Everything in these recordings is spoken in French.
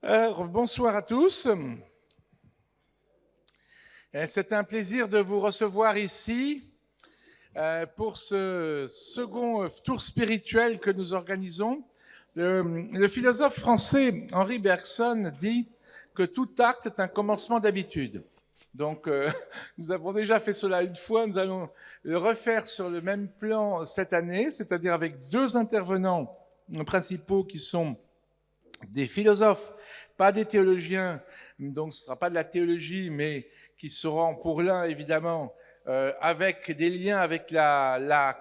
Alors, bonsoir à tous. C'est un plaisir de vous recevoir ici pour ce second tour spirituel que nous organisons. Le philosophe français Henri Bergson dit que tout acte est un commencement d'habitude. Donc, nous avons déjà fait cela une fois, nous allons le refaire sur le même plan cette année, c'est-à-dire avec deux intervenants principaux qui sont des philosophes, pas des théologiens, donc ce ne sera pas de la théologie, mais qui seront pour l'un évidemment avec des liens avec la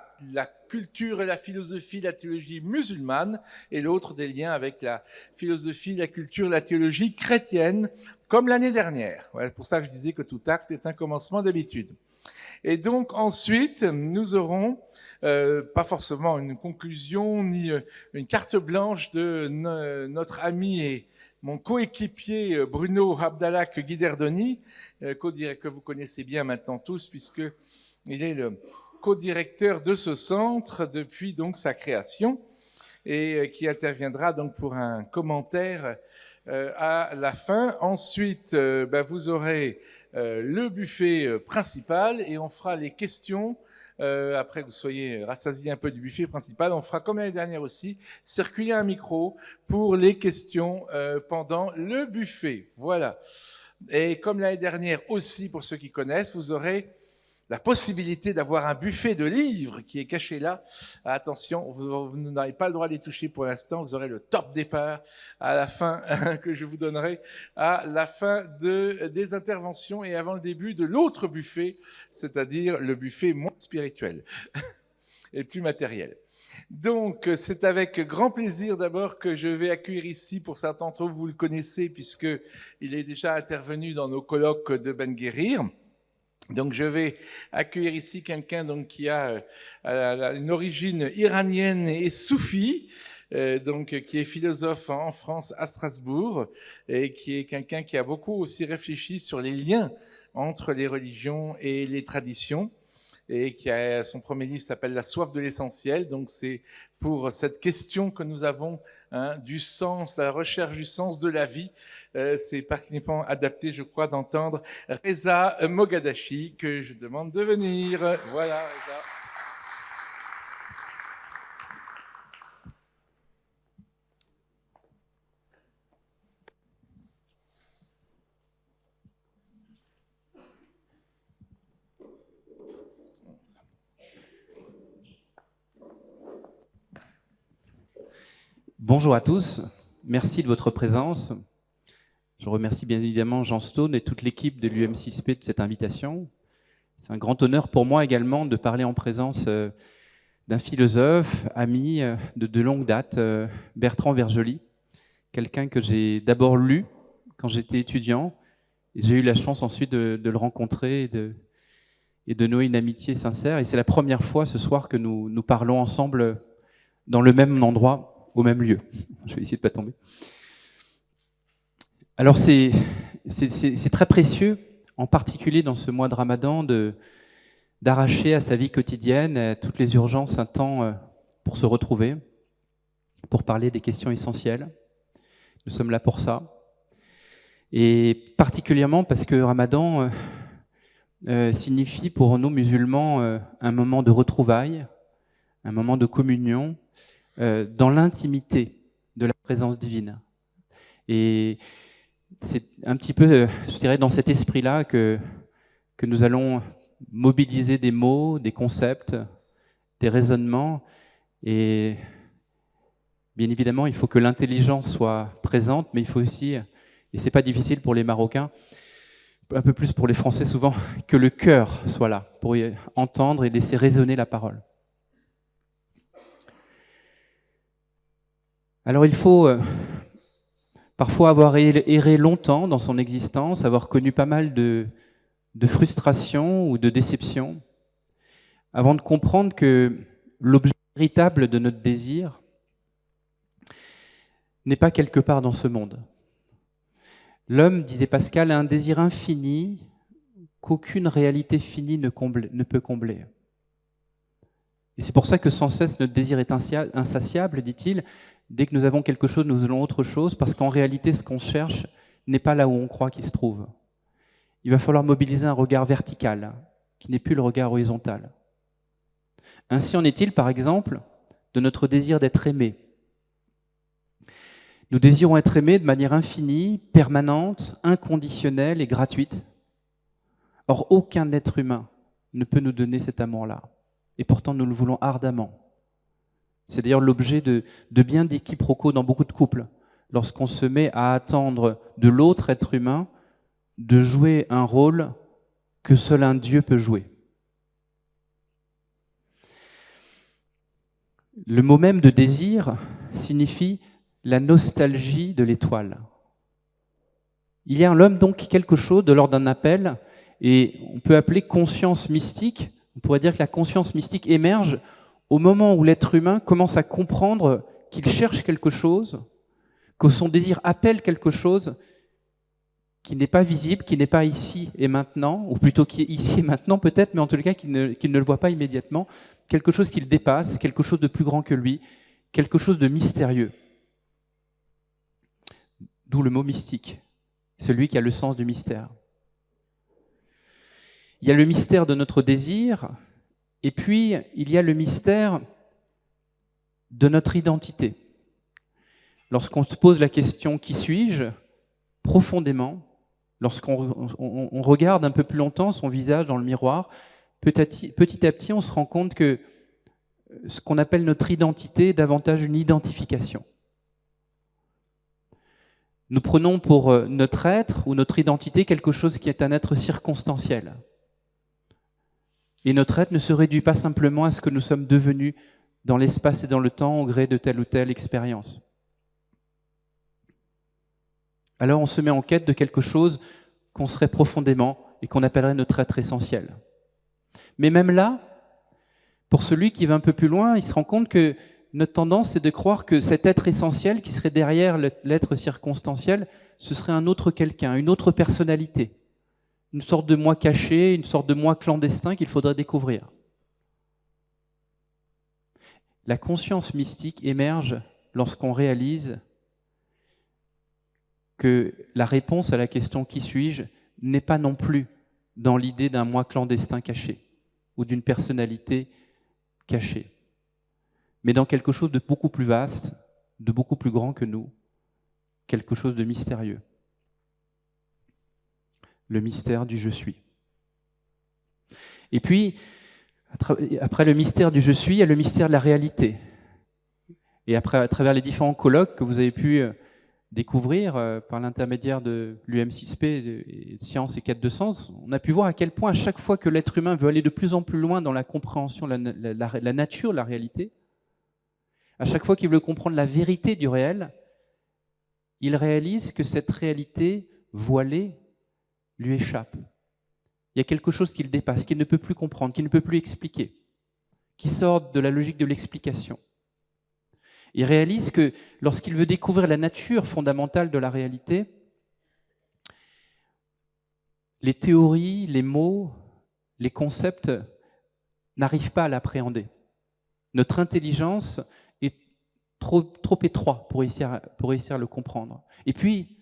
culture et la philosophie, la théologie musulmane, et l'autre des liens avec la philosophie, la culture, la théologie chrétienne, comme l'année dernière. Ouais, c'est pour ça que je disais que tout acte est un commencement d'habitude. Et donc ensuite, nous aurons pas forcément une conclusion ni une carte blanche de notre ami et mon coéquipier Bruno Abdallah Guiderdoni, que vous connaissez bien maintenant tous, puisqu'il est le co-directeur de ce centre depuis donc sa création, et qui interviendra donc pour un commentaire à la fin. Ensuite, vous aurez le buffet principal et on fera les questions. Après que vous soyez rassasiés un peu du buffet principal, on fera comme l'année dernière aussi, circuler un micro pour les questions pendant le buffet. Voilà. Et comme l'année dernière aussi, pour ceux qui connaissent, vous aurez la possibilité d'avoir un buffet de livres qui est caché là. Attention, vous n'avez pas le droit de les toucher pour l'instant. Vous aurez le top départ à la fin que je vous donnerai à la fin des interventions et avant le début de l'autre buffet, c'est-à-dire le buffet moins spirituel et plus matériel. Donc, c'est avec grand plaisir d'abord que je vais accueillir ici, pour certains d'entre vous, vous le connaissez puisqu'il est déjà intervenu dans nos colloques de Ben Guérir. Donc, je vais accueillir ici quelqu'un donc qui a une origine iranienne et soufie, donc qui est philosophe en France à Strasbourg et qui est quelqu'un qui a beaucoup aussi réfléchi sur les liens entre les religions et les traditions et qui a son premier livre s'appelle La soif de l'essentiel. Donc, c'est pour cette question que nous avons du sens, la recherche du sens de la vie. C'est particulièrement adapté, je crois, d'entendre Reza Mogadachi, que je demande de venir. Voilà, Reza. Bonjour à tous, merci de votre présence. Je remercie bien évidemment Jean Stone et toute l'équipe de l'UM6P de cette invitation. C'est un grand honneur pour moi également de parler en présence d'un philosophe, ami de longue date, Bertrand Vergely, quelqu'un que j'ai d'abord lu quand j'étais étudiant. J'ai eu la chance ensuite de le rencontrer et de nouer une amitié sincère. Et c'est la première fois ce soir que nous parlons ensemble dans le même endroit, au même lieu. Je vais essayer de ne pas tomber. Alors c'est très précieux, en particulier dans ce mois de Ramadan, d'arracher à sa vie quotidienne, à toutes les urgences, un temps pour se retrouver, pour parler des questions essentielles. Nous sommes là pour ça. Et particulièrement parce que Ramadan signifie pour nous musulmans un moment de retrouvailles, un moment de communion, dans l'intimité de la présence divine. Et c'est un petit peu, je dirais, dans cet esprit-là que nous allons mobiliser des mots, des concepts, des raisonnements. Et bien évidemment, il faut que l'intelligence soit présente, mais il faut aussi, et c'est pas difficile pour les Marocains, un peu plus pour les Français souvent, que le cœur soit là pour y entendre et laisser résonner la parole. Alors il faut parfois avoir erré longtemps dans son existence, avoir connu pas mal de frustrations ou de déceptions, avant de comprendre que l'objet véritable de notre désir n'est pas quelque part dans ce monde. L'homme, disait Pascal, a un désir infini qu'aucune réalité finie ne peut combler. Et c'est pour ça que sans cesse notre désir est insatiable, dit-il, Dès que nous avons quelque chose, nous voulons autre chose, parce qu'en réalité, ce qu'on cherche n'est pas là où on croit qu'il se trouve. Il va falloir mobiliser un regard vertical, qui n'est plus le regard horizontal. Ainsi en est-il, par exemple, de notre désir d'être aimé. Nous désirons être aimés de manière infinie, permanente, inconditionnelle et gratuite. Or, aucun être humain ne peut nous donner cet amour-là. Et pourtant, nous le voulons ardemment. C'est d'ailleurs l'objet de bien des quiproquos dans beaucoup de couples. Lorsqu'on se met à attendre de l'autre être humain de jouer un rôle que seul un Dieu peut jouer. Le mot même de désir signifie la nostalgie de l'étoile. Il y a en l'homme donc quelque chose de l'ordre d'un appel, et on peut appeler conscience mystique. On pourrait dire que la conscience mystique émerge au moment où l'être humain commence à comprendre qu'il cherche quelque chose, que son désir appelle quelque chose qui n'est pas visible, qui n'est pas ici et maintenant, ou plutôt qui est ici et maintenant peut-être, mais en tout cas qu'il ne le voit pas immédiatement, quelque chose qui le dépasse, quelque chose de plus grand que lui, quelque chose de mystérieux. D'où le mot mystique, celui qui a le sens du mystère. Il y a le mystère de notre désir, et puis il y a le mystère de notre identité. Lorsqu'on se pose la question « qui suis-je ?» profondément, lorsqu'on regarde un peu plus longtemps son visage dans le miroir, petit à petit, on se rend compte que ce qu'on appelle notre identité est davantage une identification. Nous prenons pour notre être ou notre identité quelque chose qui est un être circonstanciel. Et notre être ne se réduit pas simplement à ce que nous sommes devenus dans l'espace et dans le temps au gré de telle ou telle expérience. Alors on se met en quête de quelque chose qu'on serait profondément et qu'on appellerait notre être essentiel. Mais même là, pour celui qui va un peu plus loin, il se rend compte que notre tendance, c'est de croire que cet être essentiel qui serait derrière l'être circonstanciel, ce serait un autre quelqu'un, une autre personnalité, une sorte de moi caché, une sorte de moi clandestin qu'il faudrait découvrir. La conscience mystique émerge lorsqu'on réalise que la réponse à la question « qui suis-je » n'est pas non plus dans l'idée d'un moi clandestin caché ou d'une personnalité cachée, mais dans quelque chose de beaucoup plus vaste, de beaucoup plus grand que nous, quelque chose de mystérieux. Le mystère du « je suis ». Et puis, après le mystère du « je suis », il y a le mystère de la réalité. Et après, à travers les différents colloques que vous avez pu découvrir par l'intermédiaire de l'UM6P, et de Sciences et Quête de Sens, on a pu voir à quel point, à chaque fois que l'être humain veut aller de plus en plus loin dans la compréhension de la nature, la réalité, à chaque fois qu'il veut comprendre la vérité du réel, il réalise que cette réalité voilée lui échappe. Il y a quelque chose qui le dépasse, qu'il ne peut plus comprendre, qu'il ne peut plus expliquer, qui sort de la logique de l'explication. Il réalise que lorsqu'il veut découvrir la nature fondamentale de la réalité, les théories, les mots, les concepts n'arrivent pas à l'appréhender. Notre intelligence est trop étroite pour réussir à le comprendre. Et puis,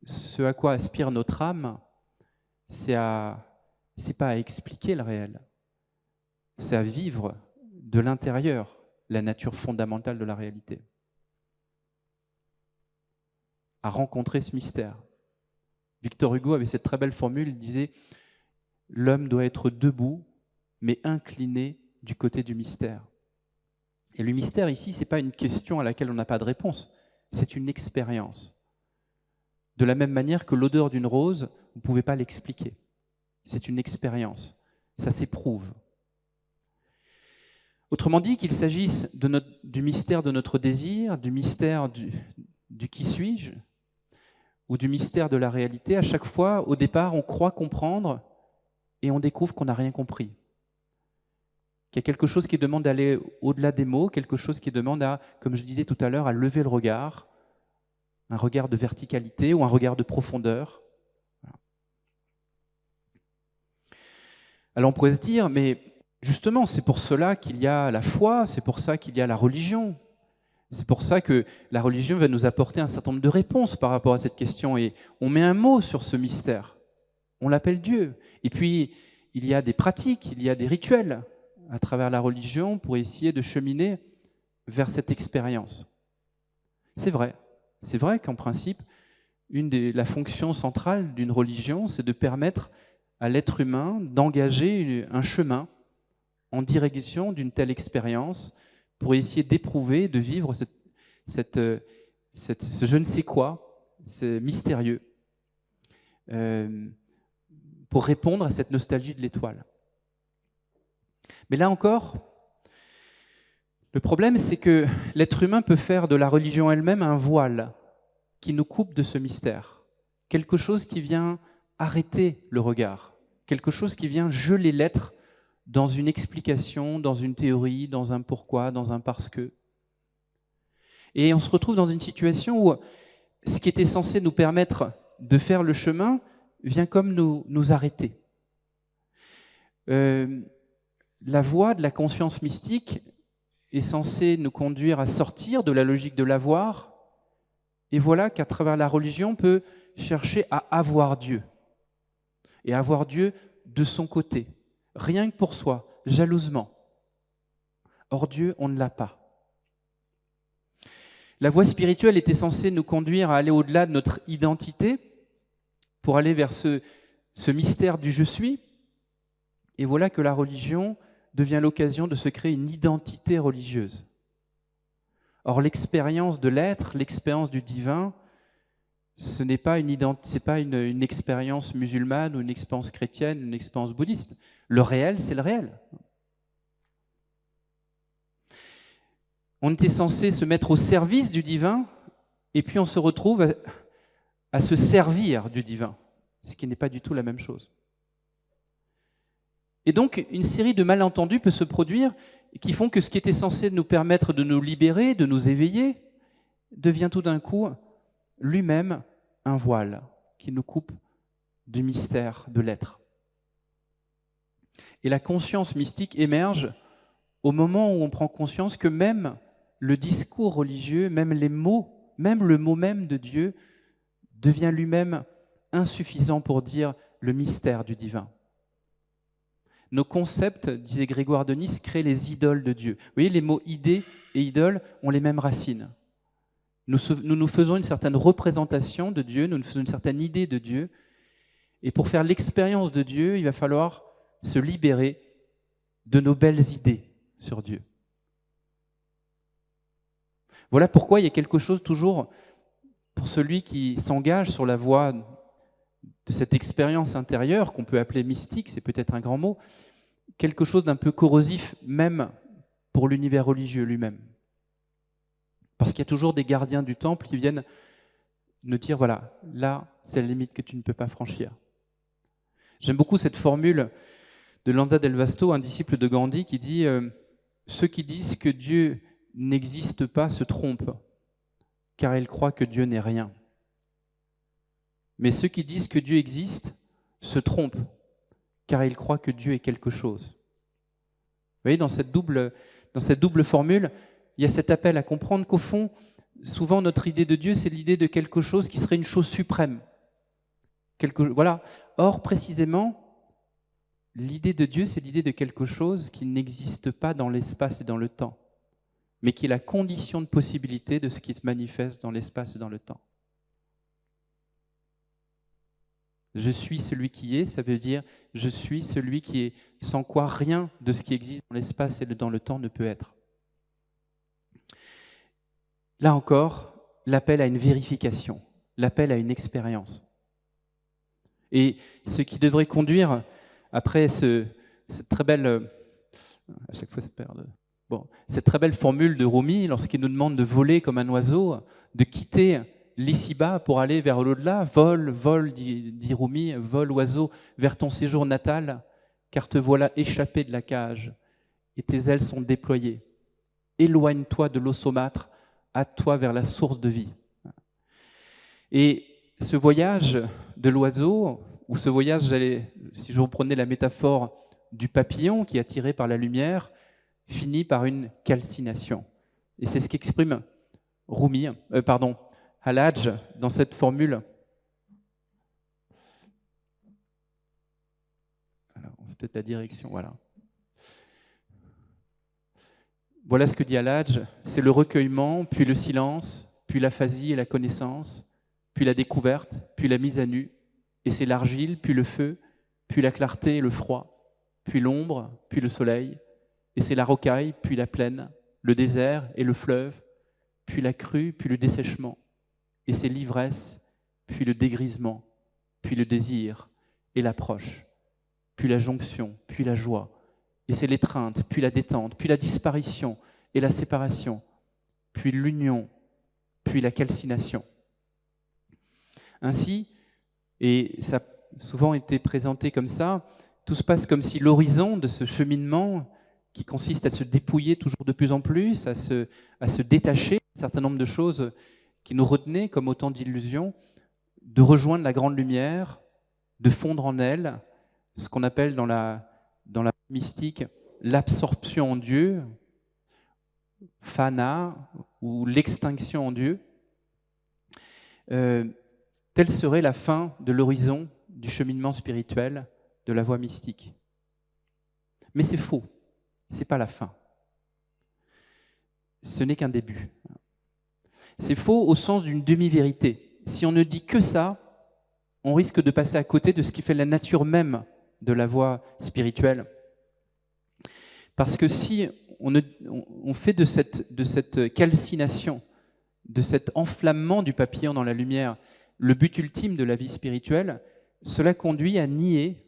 ce à quoi aspire notre âme, c'est pas à expliquer le réel, c'est à vivre de l'intérieur la nature fondamentale de la réalité, à rencontrer ce mystère. Victor Hugo avait cette très belle formule, il disait « L'homme doit être debout, mais incliné du côté du mystère ». Et le mystère ici, ce n'est pas une question à laquelle on n'a pas de réponse, c'est une expérience. De la même manière que l'odeur d'une rose, vous ne pouvez pas l'expliquer. C'est une expérience, ça s'éprouve. Autrement dit, qu'il s'agisse du mystère de notre désir, du mystère du qui suis-je, ou du mystère de la réalité, à chaque fois, au départ, on croit comprendre et on découvre qu'on n'a rien compris. Qu'il y a quelque chose qui demande d'aller au-delà des mots, quelque chose qui demande à, comme je disais tout à l'heure, à lever le regard, un regard de verticalité ou un regard de profondeur. Alors on pourrait se dire, mais justement, c'est pour cela qu'il y a la foi, c'est pour ça qu'il y a la religion. C'est pour ça que la religion va nous apporter un certain nombre de réponses par rapport à cette question, et on met un mot sur ce mystère. On l'appelle Dieu. Et puis, il y a des pratiques, il y a des rituels à travers la religion pour essayer de cheminer vers cette expérience. C'est vrai qu'en principe, la fonction centrale d'une religion, c'est de permettre à l'être humain d'engager un chemin en direction d'une telle expérience pour essayer d'éprouver, de vivre ce je ne sais quoi, c'est mystérieux, pour répondre à cette nostalgie de l'étoile. Mais là encore, le problème, c'est que l'être humain peut faire de la religion elle-même un voile qui nous coupe de ce mystère, quelque chose qui vient arrêter le regard, quelque chose qui vient geler l'être dans une explication, dans une théorie, dans un pourquoi, dans un parce que. Et on se retrouve dans une situation où ce qui était censé nous permettre de faire le chemin vient comme nous arrêter. La voie de la conscience mystique est censée nous conduire à sortir de la logique de l'avoir, et voilà qu'à travers la religion, on peut chercher à avoir Dieu, et avoir Dieu de son côté, rien que pour soi, jalousement. Or Dieu, on ne l'a pas. La voie spirituelle était censée nous conduire à aller au-delà de notre identité, pour aller vers ce mystère du « je suis ». Et voilà que la religion devient l'occasion de se créer une identité religieuse. Or, l'expérience de l'être, l'expérience du divin, ce n'est pas une expérience musulmane ou une expérience chrétienne, une expérience bouddhiste. Le réel, c'est le réel. On était censé se mettre au service du divin, et puis on se retrouve à se servir du divin, ce qui n'est pas du tout la même chose. Et donc, une série de malentendus peut se produire qui font que ce qui était censé nous permettre de nous libérer, de nous éveiller, devient tout d'un coup lui-même un voile qui nous coupe du mystère de l'être. Et la conscience mystique émerge au moment où on prend conscience que même le discours religieux, même les mots, même le mot même de Dieu devient lui-même insuffisant pour dire le mystère du divin. Nos concepts, disait Grégoire de Nice, créent les idoles de Dieu. Vous voyez, les mots idée et idole ont les mêmes racines. Nous nous faisons une certaine représentation de Dieu, nous nous faisons une certaine idée de Dieu, et pour faire l'expérience de Dieu, il va falloir se libérer de nos belles idées sur Dieu. Voilà pourquoi il y a quelque chose toujours, pour celui qui s'engage sur la voie de cette expérience intérieure, qu'on peut appeler mystique, c'est peut-être un grand mot, quelque chose d'un peu corrosif, même pour l'univers religieux lui-même. Parce qu'il y a toujours des gardiens du temple qui viennent nous dire, voilà, là, c'est la limite que tu ne peux pas franchir. J'aime beaucoup cette formule de Lanza del Vasto, un disciple de Gandhi, qui dit « Ceux qui disent que Dieu n'existe pas se trompent, car ils croient que Dieu n'est rien. Mais ceux qui disent que Dieu existe se trompent, car ils croient que Dieu est quelque chose. » Vous voyez, dans cette double formule, il y a cet appel à comprendre qu'au fond, souvent notre idée de Dieu, c'est l'idée de quelque chose qui serait une chose suprême. Voilà. Or, précisément, l'idée de Dieu, c'est l'idée de quelque chose qui n'existe pas dans l'espace et dans le temps, mais qui est la condition de possibilité de ce qui se manifeste dans l'espace et dans le temps. Je suis celui qui est, ça veut dire je suis celui qui est, sans quoi rien de ce qui existe dans l'espace et dans le temps ne peut être. Là encore, l'appel à une vérification, l'appel à une expérience. Et ce qui devrait conduire, après cette très belle... à chaque fois ça perd... cette très belle formule de Rumi, lorsqu'il nous demande de voler comme un oiseau, de quitter l'ici-bas pour aller vers l'au-delà. Vole, vole, dit Rumi, vole oiseau vers ton séjour natal, car te voilà échappé de la cage et tes ailes sont déployées. Éloigne-toi de l'eau saumâtre, hâte-toi vers la source de vie. Et ce voyage de l'oiseau, ou ce voyage, si je reprenais la métaphore du papillon qui est attiré par la lumière, finit par une calcination. Et c'est ce qu'exprime Rumi, Al-Hajj, dans cette formule. Alors, c'est peut-être la direction, voilà. Voilà ce que dit Al-Hajj, c'est le recueillement, puis le silence, puis l'aphasie et la connaissance, puis la découverte, puis la mise à nu, et c'est l'argile, puis le feu, puis la clarté et le froid, puis l'ombre, puis le soleil, et c'est la rocaille, puis la plaine, le désert et le fleuve, puis la crue, puis le dessèchement, et c'est l'ivresse, puis le dégrisement, puis le désir et l'approche, puis la jonction, puis la joie, et c'est l'étreinte, puis la détente, puis la disparition et la séparation, puis l'union, puis la calcination. Ainsi, et ça a souvent été présenté comme ça, tout se passe comme si l'horizon de ce cheminement, qui consiste à se dépouiller toujours de plus en plus, à se détacher d'un certain nombre de choses qui nous retenaient comme autant d'illusions, de rejoindre la grande lumière, de fondre en elle, ce qu'on appelle dans la mystique l'absorption en Dieu, fana, ou l'extinction en Dieu. Telle serait la fin de l'horizon du cheminement spirituel, de la voie mystique. Mais c'est faux, ce n'est pas la fin. Ce n'est qu'un début. C'est faux au sens d'une demi-vérité. Si on ne dit que ça, on risque de passer à côté de ce qui fait la nature même de la voie spirituelle. Parce que si on fait de cette calcination, de cet enflammement du papillon dans la lumière, le but ultime de la vie spirituelle, cela conduit à nier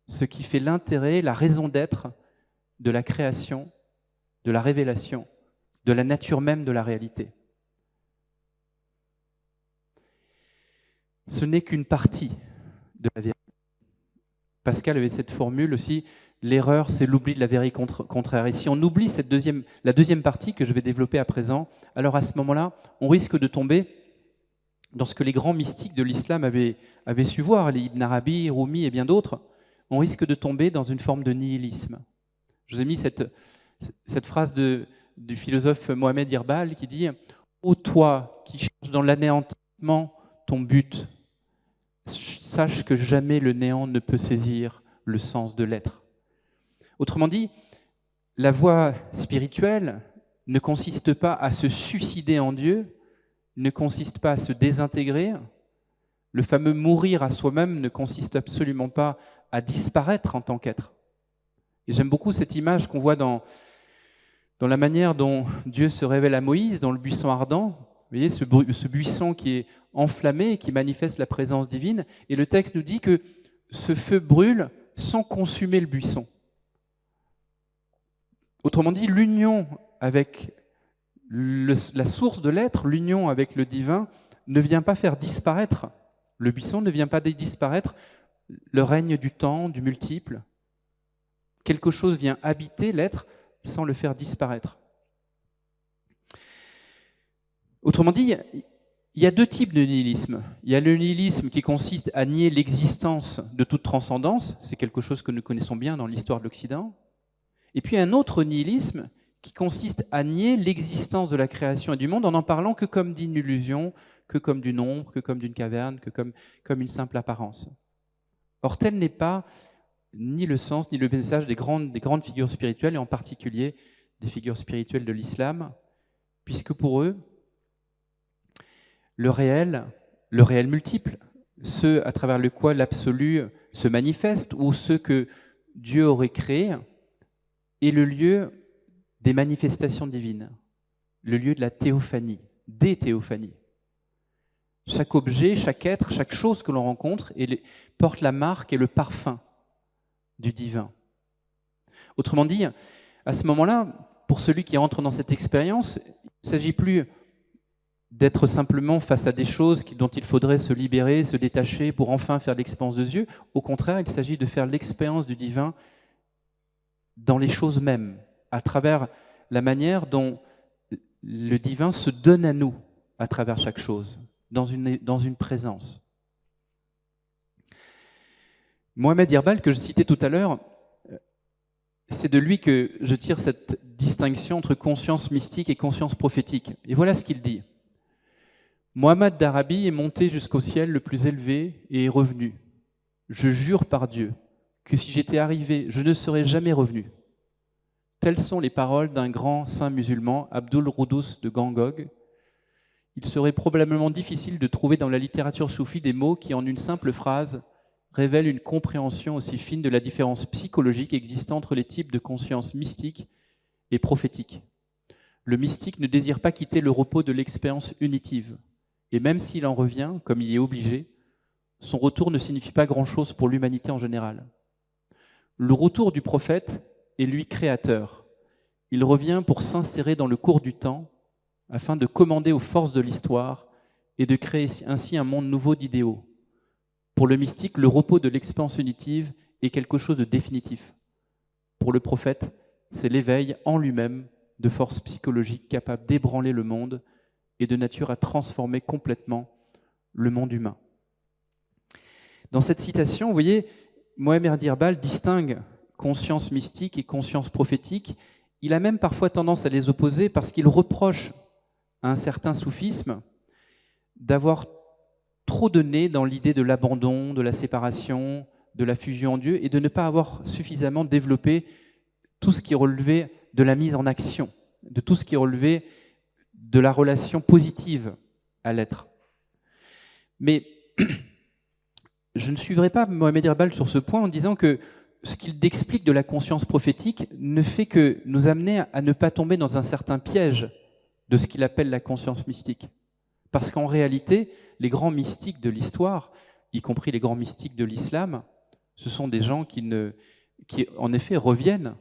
ce qui fait l'intérêt, la raison d'être de la création, de la révélation, de la nature même de la réalité. Ce n'est qu'une partie de la vérité. Pascal avait cette formule aussi, l'erreur, c'est l'oubli de la vérité contraire. Et si on oublie la deuxième partie que je vais développer à présent, alors à ce moment-là, on risque de tomber dans ce que les grands mystiques de l'islam avaient su voir, les Ibn Arabi, Rumi et bien d'autres, on risque de tomber dans une forme de nihilisme. Je vous ai mis cette phrase du philosophe Mohamed Irbal qui dit « Ô toi qui cherches dans l'anéantissement ton but, sache que jamais le néant ne peut saisir le sens de l'être. » Autrement dit, la voie spirituelle ne consiste pas à se suicider en Dieu, ne consiste pas à se désintégrer. Le fameux mourir à soi-même ne consiste absolument pas à disparaître en tant qu'être. Et j'aime beaucoup cette image qu'on voit dans la manière dont Dieu se révèle à Moïse, dans le buisson ardent. Vous voyez, ce buisson qui est enflammé et qui manifeste la présence divine. Et le texte nous dit que ce feu brûle sans consumer le buisson. Autrement dit, l'union avec la source de l'être, l'union avec le divin, ne vient pas faire disparaître le buisson, ne vient pas disparaître le règne du temps, du multiple. Quelque chose vient habiter l'être sans le faire disparaître. Autrement dit, il y a deux types de nihilisme. Il y a le nihilisme qui consiste à nier l'existence de toute transcendance, c'est quelque chose que nous connaissons bien dans l'histoire de l'Occident. Et puis un autre nihilisme qui consiste à nier l'existence de la création et du monde en n'en parlant que comme d'une illusion, que comme du nombre, que comme d'une caverne, que comme une simple apparence. Or, tel n'est pas ni le sens ni le message des grandes figures spirituelles, et en particulier des figures spirituelles de l'islam, puisque pour eux, le réel multiple, ce à travers le quoi l'absolu se manifeste, ou ce que Dieu aurait créé, est le lieu des manifestations divines, le lieu de la théophanie, des théophanies. Chaque objet, chaque être, chaque chose que l'on rencontre porte la marque et le parfum du divin. Autrement dit, à ce moment-là, pour celui qui entre dans cette expérience, il ne s'agit plus d'être simplement face à des choses dont il faudrait se libérer, se détacher pour enfin faire l'expérience de Dieu. Au contraire, il s'agit de faire l'expérience du divin dans les choses mêmes, à travers la manière dont le divin se donne à nous à travers chaque chose, dans une présence. Mohamed Irbal, que je citais tout à l'heure, c'est de lui que je tire cette distinction entre conscience mystique et conscience prophétique. Et voilà ce qu'il dit. Mohammed d'Arabie est monté jusqu'au ciel le plus élevé et est revenu. Je jure par Dieu que si j'étais arrivé, je ne serais jamais revenu. Telles sont les paroles d'un grand saint musulman, Abdul Roudous de Gangog. Il serait probablement difficile de trouver dans la littérature soufie des mots qui, en une simple phrase, révèlent une compréhension aussi fine de la différence psychologique existant entre les types de conscience mystique et prophétique. Le mystique ne désire pas quitter le repos de l'expérience unitive. Et même s'il en revient, comme il y est obligé, son retour ne signifie pas grand-chose pour l'humanité en général. Le retour du prophète est lui créateur. Il revient pour s'insérer dans le cours du temps, afin de commander aux forces de l'histoire et de créer ainsi un monde nouveau d'idéaux. Pour le mystique, le repos de l'expérience unitive est quelque chose de définitif. Pour le prophète, c'est l'éveil en lui-même de forces psychologiques capables d'ébranler le monde et de nature à transformer complètement le monde humain. Dans cette citation, vous voyez, Mohammed Irbal distingue conscience mystique et conscience prophétique. Il a même parfois tendance à les opposer parce qu'il reproche à un certain soufisme d'avoir trop donné dans l'idée de l'abandon, de la séparation, de la fusion en Dieu, et de ne pas avoir suffisamment développé tout ce qui relevait de la mise en action, de tout ce qui relevait de la relation positive à l'être. Mais je ne suivrai pas Mohammed Irbal sur ce point en disant que ce qu'il explique de la conscience prophétique ne fait que nous amener à ne pas tomber dans un certain piège de ce qu'il appelle la conscience mystique. Parce qu'en réalité, les grands mystiques de l'histoire, y compris les grands mystiques de l'islam, ce sont des gens qui en effet reviennent,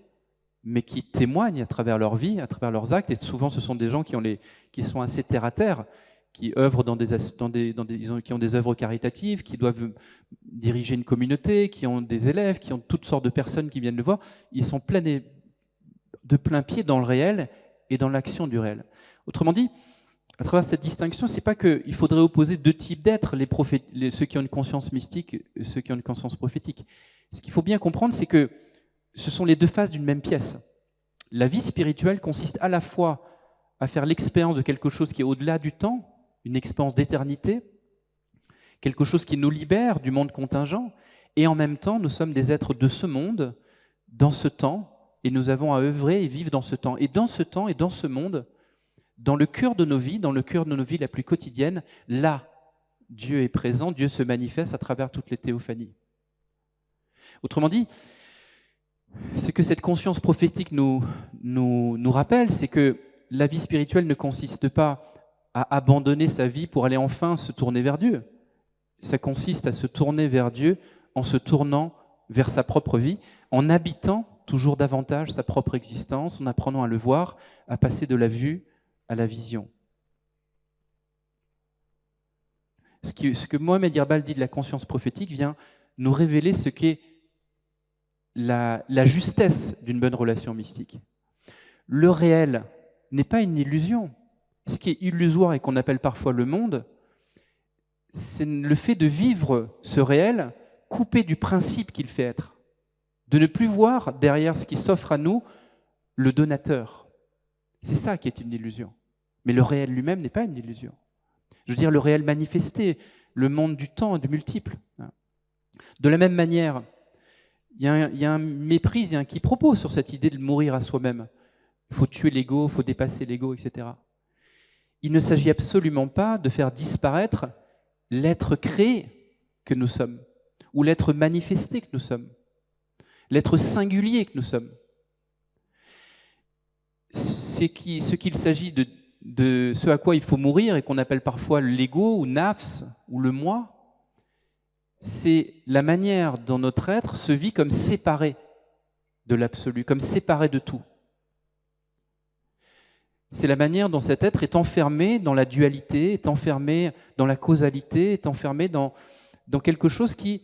mais qui témoignent à travers leur vie, à travers leurs actes, et souvent ce sont des gens qui sont assez terre à terre, qui œuvrent qui ont des œuvres caritatives, qui doivent diriger une communauté, qui ont des élèves, qui ont toutes sortes de personnes qui viennent le voir. Ils sont de plein pied dans le réel et dans l'action du réel. Autrement dit, à travers cette distinction, c'est pas qu'il faudrait opposer deux types d'êtres, ceux qui ont une conscience mystique et ceux qui ont une conscience prophétique. Ce qu'il faut bien comprendre, c'est que ce sont les deux faces d'une même pièce. La vie spirituelle consiste à la fois à faire l'expérience de quelque chose qui est au-delà du temps, une expérience d'éternité, quelque chose qui nous libère du monde contingent, et en même temps, nous sommes des êtres de ce monde, dans ce temps, et nous avons à œuvrer et vivre dans ce temps. Et dans ce temps et dans ce monde, dans le cœur de nos vies, la plus quotidienne, là, Dieu est présent, Dieu se manifeste à travers toutes les théophanies. Autrement dit, ce que cette conscience prophétique nous rappelle, c'est que la vie spirituelle ne consiste pas à abandonner sa vie pour aller enfin se tourner vers Dieu. Ça consiste à se tourner vers Dieu en se tournant vers sa propre vie, en habitant toujours davantage sa propre existence, en apprenant à le voir, à passer de la vue à la vision. Ce que Mohammed Irbal dit de la conscience prophétique vient nous révéler ce qu'est la justesse d'une bonne relation mystique. Le réel n'est pas une illusion. Ce qui est illusoire et qu'on appelle parfois le monde, c'est le fait de vivre ce réel coupé du principe qu'il fait être, de ne plus voir derrière ce qui s'offre à nous le donateur. C'est ça qui est une illusion. Mais le réel lui-même n'est pas une illusion. Je veux dire, le réel manifesté, le monde du temps, du multiple. De la même manière, il y a un mépris, il y a un quiproquo sur cette idée de mourir à soi-même. Il faut tuer l'ego, il faut dépasser l'ego, etc. Il ne s'agit absolument pas de faire disparaître l'être créé que nous sommes, ou l'être manifesté que nous sommes, l'être singulier que nous sommes. Ce qu'il s'agit de ce à quoi il faut mourir et qu'on appelle parfois l'ego ou nafs ou le moi, c'est la manière dont notre être se vit comme séparé de l'absolu, comme séparé de tout. C'est la manière dont cet être est enfermé dans la dualité, est enfermé dans la causalité, est enfermé dans quelque chose qui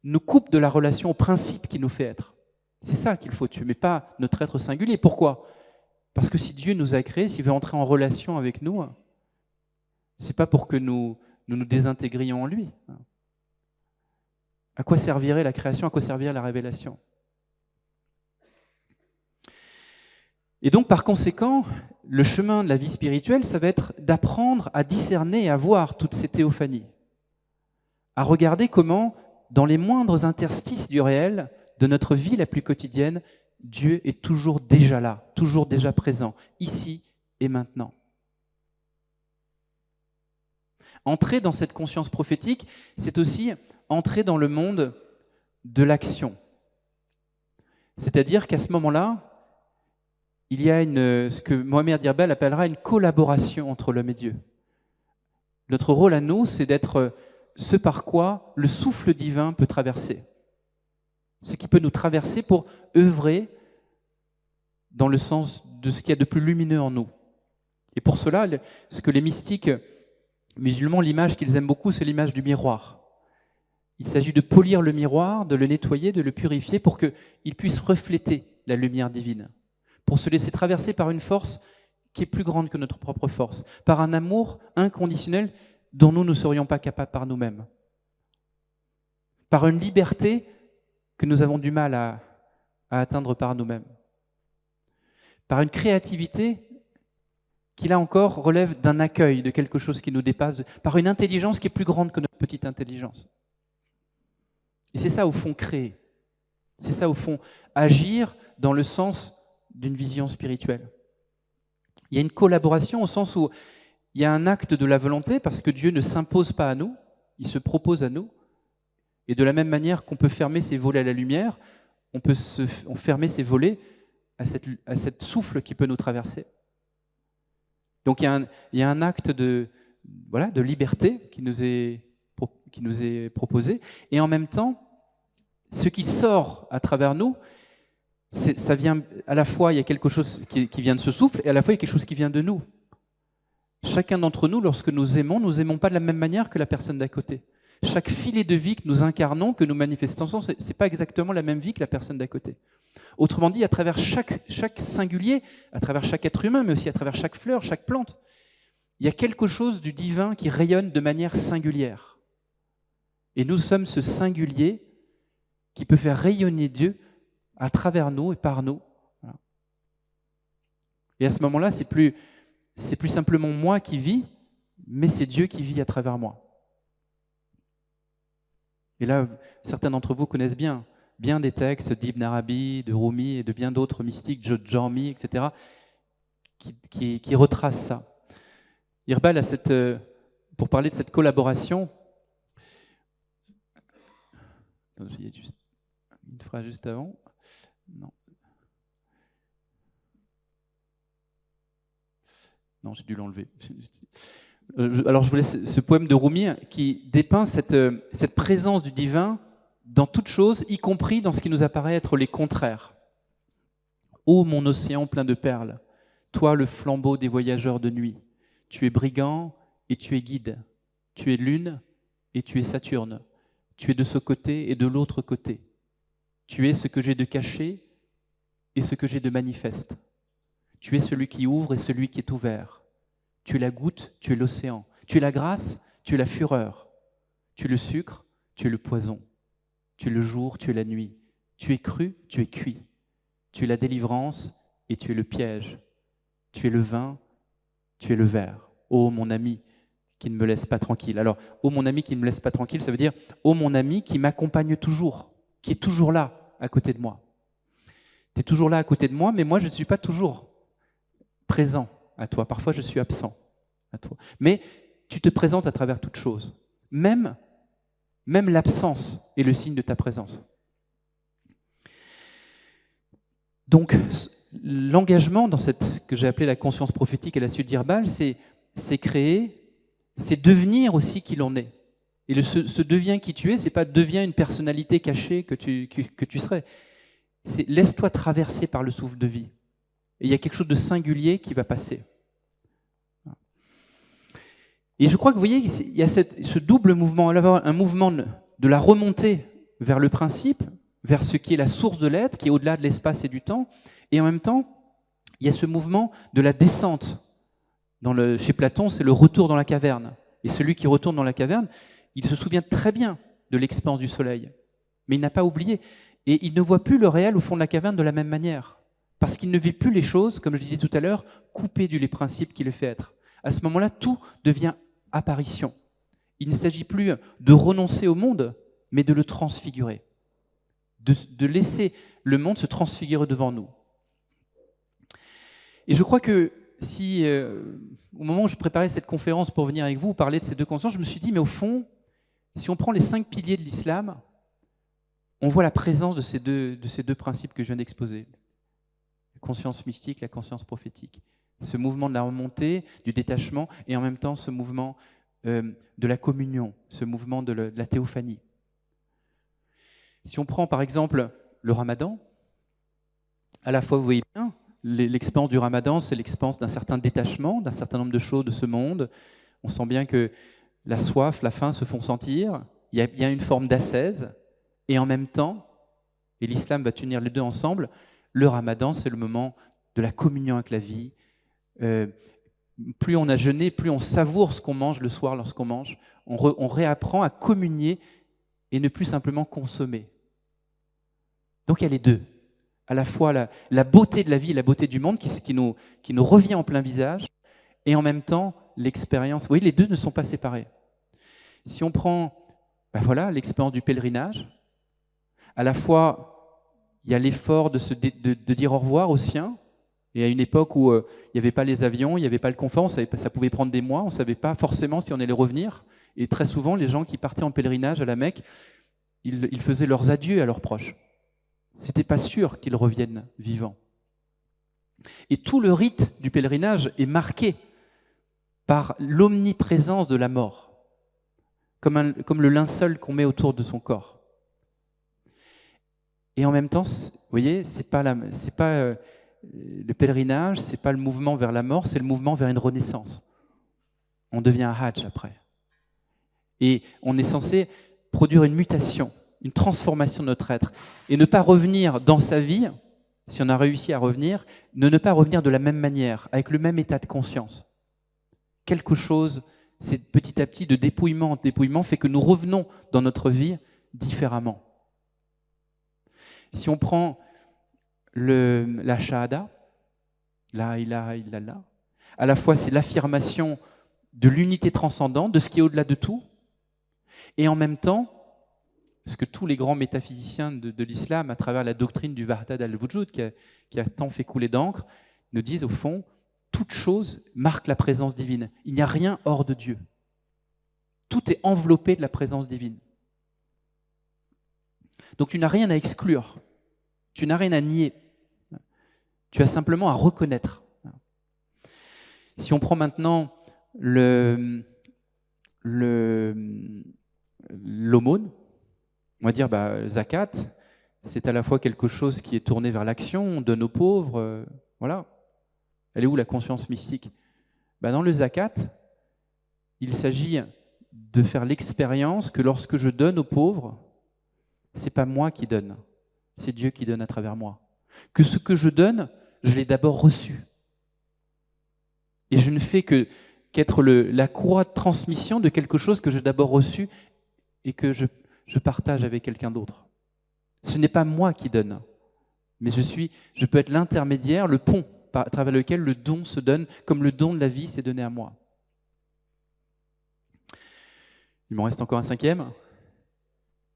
nous coupe de la relation au principe qui nous fait être. C'est ça qu'il faut tuer, mais pas notre être singulier. Pourquoi ? Parce que si Dieu nous a créés, s'il veut entrer en relation avec nous, c'est pas pour que nous désintégrions en lui. À quoi servirait la création ? À quoi servirait la révélation ? Et donc, par conséquent, le chemin de la vie spirituelle, ça va être d'apprendre à discerner et à voir toutes ces théophanies, à regarder comment, dans les moindres interstices du réel, de notre vie la plus quotidienne, Dieu est toujours déjà là, toujours déjà présent, ici et maintenant. Entrer dans cette conscience prophétique, c'est aussi entrer dans le monde de l'action. C'est-à-dire qu'à ce moment-là, il y a ce que Mohamed Dirbel appellera une collaboration entre l'homme et Dieu. Notre rôle à nous, c'est d'être ce par quoi le souffle divin peut traverser. Ce qui peut nous traverser pour œuvrer dans le sens de ce qu'il y a de plus lumineux en nous. Et pour cela, ce que les mystiques musulmans, l'image qu'ils aiment beaucoup, c'est l'image du miroir. Il s'agit de polir le miroir, de le nettoyer, de le purifier pour qu'il puisse refléter la lumière divine, pour se laisser traverser par une force qui est plus grande que notre propre force, par un amour inconditionnel dont nous ne serions pas capables par nous-mêmes, par une liberté que nous avons du mal à atteindre par nous-mêmes, par une créativité qui, là encore, relève d'un accueil, de quelque chose qui nous dépasse, par une intelligence qui est plus grande que notre petite intelligence. Et c'est ça, au fond, créer. C'est ça, au fond, agir dans le sens d'une vision spirituelle. Il y a une collaboration au sens où il y a un acte de la volonté, parce que Dieu ne s'impose pas à nous, il se propose à nous. Et de la même manière qu'on peut fermer ses volets à la lumière, on peut fermer ses volets à cette souffle qui peut nous traverser. Donc il y a un acte de liberté qui nous est proposé, et en même temps, ce qui sort à travers nous, ça vient à la fois, il y a quelque chose qui vient de ce souffle, et à la fois il y a quelque chose qui vient de nous. Chacun d'entre nous, lorsque nous aimons pas de la même manière que la personne d'à côté. Chaque filet de vie que nous incarnons, que nous manifestons, ce n'est pas exactement la même vie que la personne d'à côté. Autrement dit, à travers chaque singulier, à travers chaque être humain, mais aussi à travers chaque fleur, chaque plante, il y a quelque chose du divin qui rayonne de manière singulière. Et nous sommes ce singulier qui peut faire rayonner Dieu à travers nous et par nous. Voilà. Et à ce moment-là, c'est plus simplement moi qui vis, mais c'est Dieu qui vit à travers moi. Et là, certains d'entre vous connaissent bien des textes d'Ibn Arabi, de Rumi et de bien d'autres mystiques, Jami, etc., qui retracent ça. Irbal pour parler de cette collaboration, il y a juste une phrase juste avant. Non, j'ai dû l'enlever. Alors je vous laisse ce poème de Rumi qui dépeint cette présence du divin dans toute chose, y compris dans ce qui nous apparaît être les contraires. Ô mon océan plein de perles, toi le flambeau des voyageurs de nuit, tu es brigand et tu es guide, tu es lune et tu es Saturne, tu es de ce côté et de l'autre côté, tu es ce que j'ai de caché et ce que j'ai de manifeste, tu es celui qui ouvre et celui qui est ouvert, tu es la goutte, tu es l'océan, tu es la grâce, tu es la fureur, tu es le sucre, tu es le poison. Tu es le jour, tu es la nuit. Tu es cru, tu es cuit. Tu es la délivrance et tu es le piège. Tu es le vin, tu es le verre. Ô mon ami qui ne me laisse pas tranquille. Alors, ô mon ami qui ne me laisse pas tranquille, ça veut dire ô mon ami qui m'accompagne toujours, qui est toujours là à côté de moi. Tu es toujours là à côté de moi, mais moi je ne suis pas toujours présent à toi. Parfois je suis absent à toi. Mais tu te présentes à travers toute chose. Même l'absence est le signe de ta présence. Donc, l'engagement dans ce que j'ai appelé la conscience prophétique à la suite d'Irbal, c'est créer, c'est devenir aussi qui l'on est. Et ce devient qui tu es, c'est pas deviens une personnalité cachée que tu serais. C'est laisse-toi traverser par le souffle de vie. Et il y a quelque chose de singulier qui va passer. Et je crois que vous voyez, il y a ce double mouvement, un mouvement de la remontée vers le principe, vers ce qui est la source de l'être, qui est au-delà de l'espace et du temps, et en même temps, il y a ce mouvement de la descente. Chez Platon, c'est le retour dans la caverne. Et celui qui retourne dans la caverne, il se souvient très bien de l'expérience du soleil, mais il n'a pas oublié. Et il ne voit plus le réel au fond de la caverne de la même manière. parce qu'il ne vit plus les choses, comme je disais tout à l'heure, coupées du les principes qui le fait être. À ce moment-là, tout devient apparition. Il ne s'agit plus de renoncer au monde, mais de le transfigurer, de laisser le monde se transfigurer devant nous. Et je crois que si, au moment où je préparais cette conférence pour venir avec vous parler de ces deux consciences, je me suis dit, mais au fond, si on prend les 5 piliers de l'islam, on voit la présence de ces deux principes que je viens d'exposer. La conscience mystique, la conscience prophétique. Ce mouvement de la remontée, du détachement, et en même temps ce mouvement de la communion, ce mouvement de la théophanie. Si on prend par exemple le ramadan, à la fois, vous voyez bien, l'expérience du ramadan, c'est l'expérience d'un certain détachement, d'un certain nombre de choses de ce monde. On sent bien que la soif, la faim se font sentir, il y a une forme d'ascèse, et en même temps, et l'islam va tenir les deux ensemble, le ramadan, c'est le moment de la communion avec la vie. Plus on a jeûné, plus on savoure ce qu'on mange le soir lorsqu'on mange. On réapprend à communier et ne plus simplement consommer. Donc il y a les deux. À la fois la beauté de la vie et la beauté du monde qui nous revient en plein visage, et en même temps l'expérience. Vous voyez, les deux ne sont pas séparés. Si on prend l'expérience du pèlerinage, à la fois il y a l'effort de dire au revoir aux siens, et à une époque où il n'y avait pas les avions, il n'y avait pas le confort, ça pouvait prendre des mois, on ne savait pas forcément si on allait revenir. Et très souvent, les gens qui partaient en pèlerinage à la Mecque, ils faisaient leurs adieux à leurs proches. Ce n'était pas sûr qu'ils reviennent vivants. Et tout le rite du pèlerinage est marqué par l'omniprésence de la mort, comme le linceul qu'on met autour de son corps. Et en même temps, vous voyez, c'est pas le pèlerinage, c'est pas le mouvement vers la mort, c'est le mouvement vers une renaissance. On devient un hajj après. Et on est censé produire une mutation, une transformation de notre être, et ne pas revenir dans sa vie, si on a réussi à revenir, ne pas revenir de la même manière, avec le même état de conscience. Quelque chose, c'est petit à petit de dépouillement en dépouillement, fait que nous revenons dans notre vie différemment. Si on prend la shahada, la ilaha illallah, à la fois c'est l'affirmation de l'unité transcendante, de ce qui est au-delà de tout, et en même temps, ce que tous les grands métaphysiciens de l'islam, à travers la doctrine du Wahdad al-Wujud, qui a tant fait couler d'encre, nous disent au fond, toute chose marque la présence divine. Il n'y a rien hors de Dieu. Tout est enveloppé de la présence divine. Donc tu n'as rien à exclure, tu n'as rien à nier, tu as simplement à reconnaître. Si on prend maintenant l'aumône, on va dire zakat, c'est à la fois quelque chose qui est tourné vers l'action, on donne aux pauvres, voilà. Elle est où la conscience mystique ? Dans le zakat, il s'agit de faire l'expérience que lorsque je donne aux pauvres, c'est pas moi qui donne, c'est Dieu qui donne à travers moi. Que ce que je donne, je l'ai d'abord reçu. Et je ne fais qu'être la courroie de transmission de quelque chose que j'ai d'abord reçu et que je partage avec quelqu'un d'autre. Ce n'est pas moi qui donne, mais je peux être l'intermédiaire, le pont à travers lequel le don se donne, comme le don de la vie s'est donné à moi. Il m'en reste encore un 5e.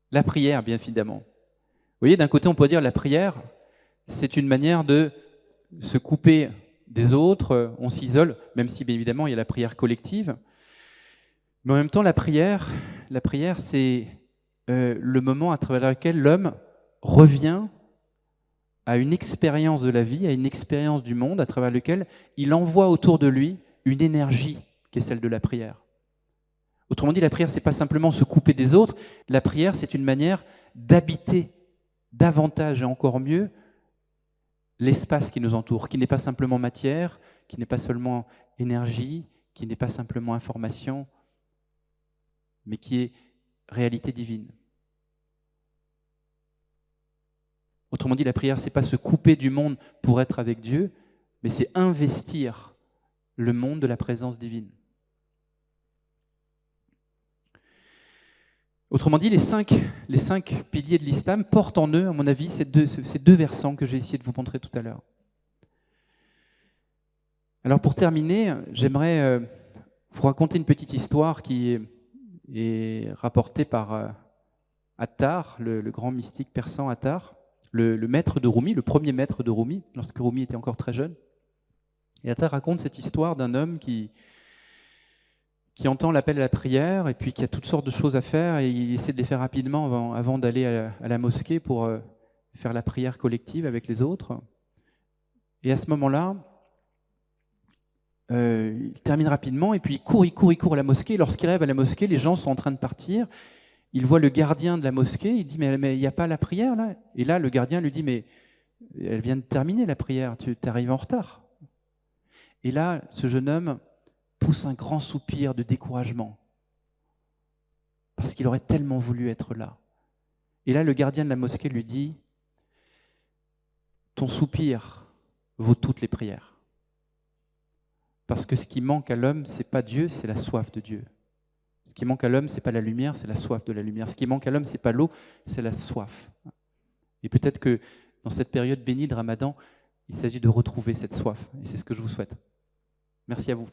La prière, bien évidemment. Vous voyez, d'un côté, on peut dire la prière, c'est une manière de se couper des autres, on s'isole, même si, bien évidemment, il y a la prière collective. Mais en même temps, la prière, c'est le moment à travers lequel l'homme revient à une expérience de la vie, à une expérience du monde, à travers lequel il envoie autour de lui une énergie qui est celle de la prière. Autrement dit, la prière, ce n'est pas simplement se couper des autres, la prière, c'est une manière d'habiter davantage et encore mieux l'espace qui nous entoure, qui n'est pas simplement matière, qui n'est pas seulement énergie, qui n'est pas simplement information, mais qui est réalité divine. Autrement dit, la prière, ce n'est pas se couper du monde pour être avec Dieu, mais c'est investir le monde de la présence divine. Autrement dit, les cinq piliers de l'islam portent en eux, à mon avis, ces deux versants que j'ai essayé de vous montrer tout à l'heure. Alors pour terminer, j'aimerais vous raconter une petite histoire qui est rapportée par Attar, le grand mystique persan Attar, le maître de Rumi, le premier maître de Rumi, lorsque Rumi était encore très jeune. Et Attar raconte cette histoire d'un homme qui entend l'appel à la prière et puis qui a toutes sortes de choses à faire et il essaie de les faire rapidement avant d'aller à la mosquée pour faire la prière collective avec les autres. Et à ce moment-là, il termine rapidement et puis il court à la mosquée. Lorsqu'il arrive à la mosquée, les gens sont en train de partir. Il voit le gardien de la mosquée, il dit mais il n'y a pas la prière là? Et là, le gardien lui dit mais elle vient de terminer la prière, tu arrives en retard. Et là, ce jeune homme pousse un grand soupir de découragement parce qu'il aurait tellement voulu être là. Et là, le gardien de la mosquée lui dit ton soupir vaut toutes les prières. Parce que ce qui manque à l'homme, ce n'est pas Dieu, c'est la soif de Dieu. Ce qui manque à l'homme, ce n'est pas la lumière, c'est la soif de la lumière. Ce qui manque à l'homme, ce n'est pas l'eau, c'est la soif. Et peut-être que dans cette période bénie de Ramadan, il s'agit de retrouver cette soif. Et c'est ce que je vous souhaite. Merci à vous.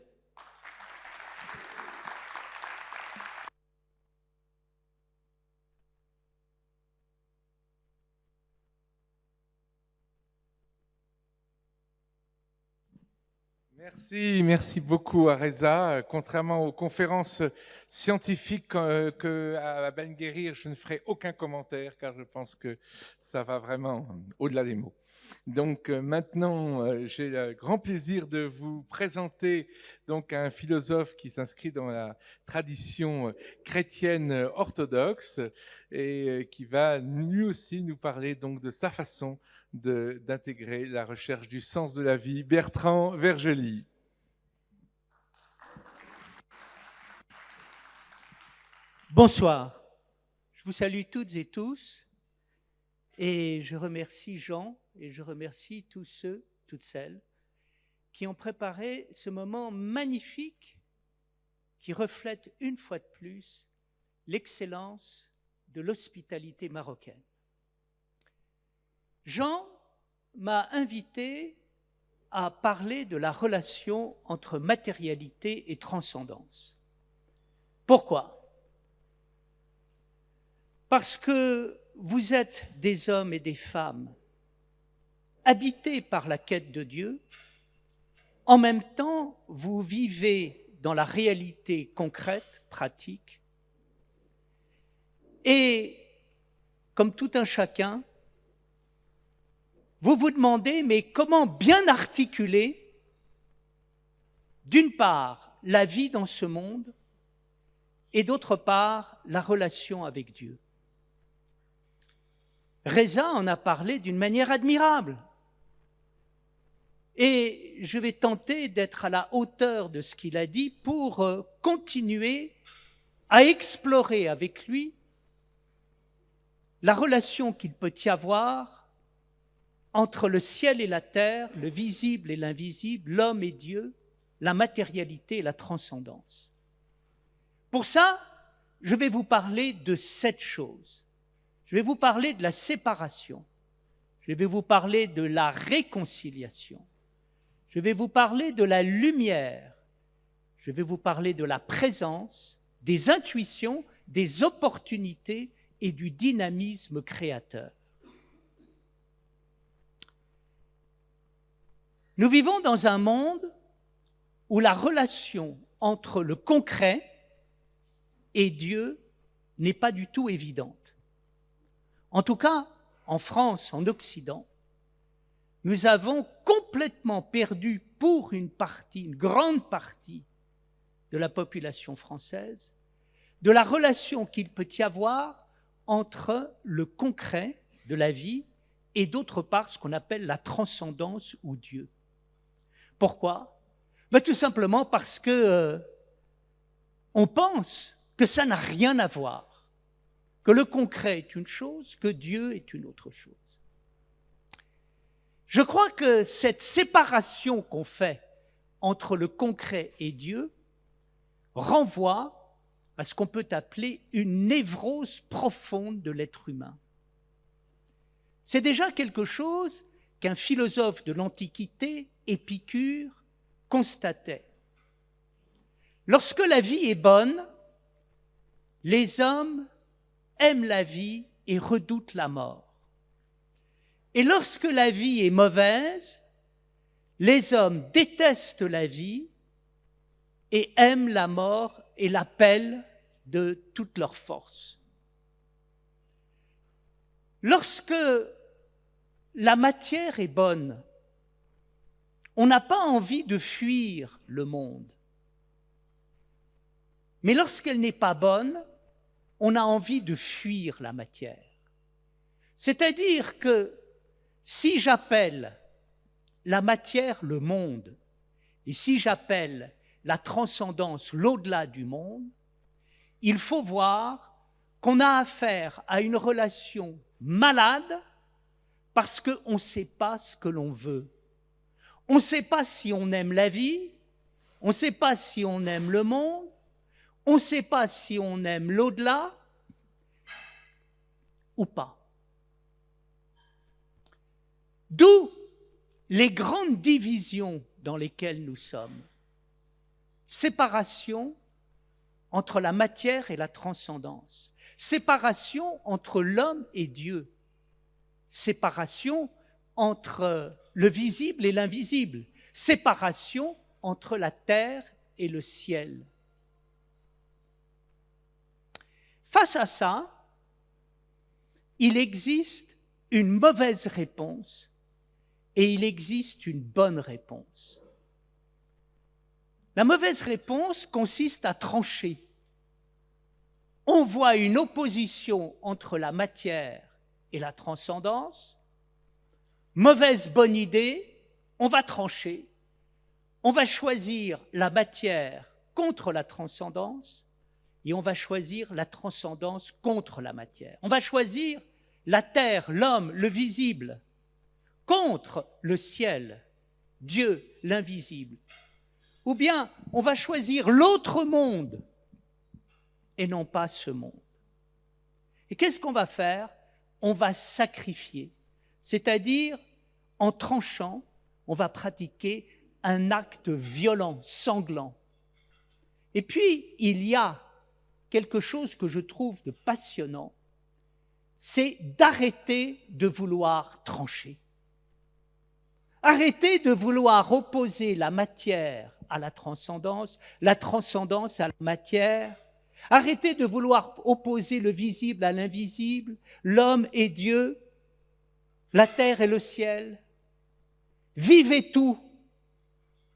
Merci beaucoup à Reza. Contrairement aux conférences scientifiques qu'à Ben Guérir, je ne ferai aucun commentaire car je pense que ça va vraiment au-delà des mots. Donc maintenant, j'ai le grand plaisir de vous présenter donc un philosophe qui s'inscrit dans la tradition chrétienne orthodoxe et qui va lui aussi nous parler donc de sa façon d'intégrer la recherche du sens de la vie. Bertrand Vergely. Bonsoir, je vous salue toutes et tous et je remercie Jean et je remercie tous ceux, toutes celles qui ont préparé ce moment magnifique qui reflète une fois de plus l'excellence de l'hospitalité marocaine. Jean m'a invité à parler de la relation entre matérialité et transcendance. Pourquoi ? Parce que vous êtes des hommes et des femmes habités par la quête de Dieu, en même temps, vous vivez dans la réalité concrète, pratique, et comme tout un chacun, vous vous demandez, mais comment bien articuler, d'une part, la vie dans ce monde, et d'autre part, la relation avec Dieu. Reza en a parlé d'une manière admirable. Et je vais tenter d'être à la hauteur de ce qu'il a dit pour continuer à explorer avec lui la relation qu'il peut y avoir entre le ciel et la terre, le visible et l'invisible, l'homme et Dieu, la matérialité et la transcendance. Pour ça, je vais vous parler de 7 choses. Je vais vous parler de la séparation. Je vais vous parler de la réconciliation. Je vais vous parler de la lumière. Je vais vous parler de la présence, des intuitions, des opportunités et du dynamisme créateur. Nous vivons dans un monde où la relation entre le concret et Dieu n'est pas du tout évidente. En tout cas, en France, en Occident, nous avons complètement perdu pour une grande partie de la population française, de la relation qu'il peut y avoir entre le concret de la vie et d'autre part ce qu'on appelle la transcendance ou Dieu. Pourquoi ? Tout simplement parce que on pense que ça n'a rien à voir, que le concret est une chose, que Dieu est une autre chose. Je crois que cette séparation qu'on fait entre le concret et Dieu renvoie à ce qu'on peut appeler une névrose profonde de l'être humain. C'est déjà quelque chose qu'un philosophe de l'Antiquité, Épicure, constatait: lorsque la vie est bonne, les hommes aiment la vie et redoutent la mort. Et lorsque la vie est mauvaise, les hommes détestent la vie et aiment la mort et l'appellent de toute leur force. Lorsque la matière est bonne, on n'a pas envie de fuir le monde. Mais lorsqu'elle n'est pas bonne, on a envie de fuir la matière. C'est-à-dire que si j'appelle la matière le monde, et si j'appelle la transcendance l'au-delà du monde, il faut voir qu'on a affaire à une relation malade parce qu'on ne sait pas ce que l'on veut. On ne sait pas si on aime la vie, on ne sait pas si on aime le monde, on ne sait pas si on aime l'au-delà ou pas. D'où les grandes divisions dans lesquelles nous sommes. Séparation entre la matière et la transcendance. Séparation entre l'homme et Dieu. Séparation entre le visible et l'invisible. Séparation entre la terre et le ciel. Face à ça, il existe une mauvaise réponse et il existe une bonne réponse. La mauvaise réponse consiste à trancher. On voit une opposition entre la matière et la transcendance. Mauvaise bonne idée, on va trancher. On va choisir la matière contre la transcendance et on va choisir la transcendance contre la matière. On va choisir la terre, l'homme, le visible, contre le ciel, Dieu, l'invisible. Ou bien on va choisir l'autre monde et non pas ce monde. Et qu'est-ce qu'on va faire? On va sacrifier, c'est-à-dire en tranchant, on va pratiquer un acte violent, sanglant. Et puis, il y a quelque chose que je trouve de passionnant, c'est d'arrêter de vouloir trancher. Arrêter de vouloir opposer la matière à la transcendance à la matière. Arrêter de vouloir opposer le visible à l'invisible, l'homme et Dieu, la terre et le ciel. Vivez tout.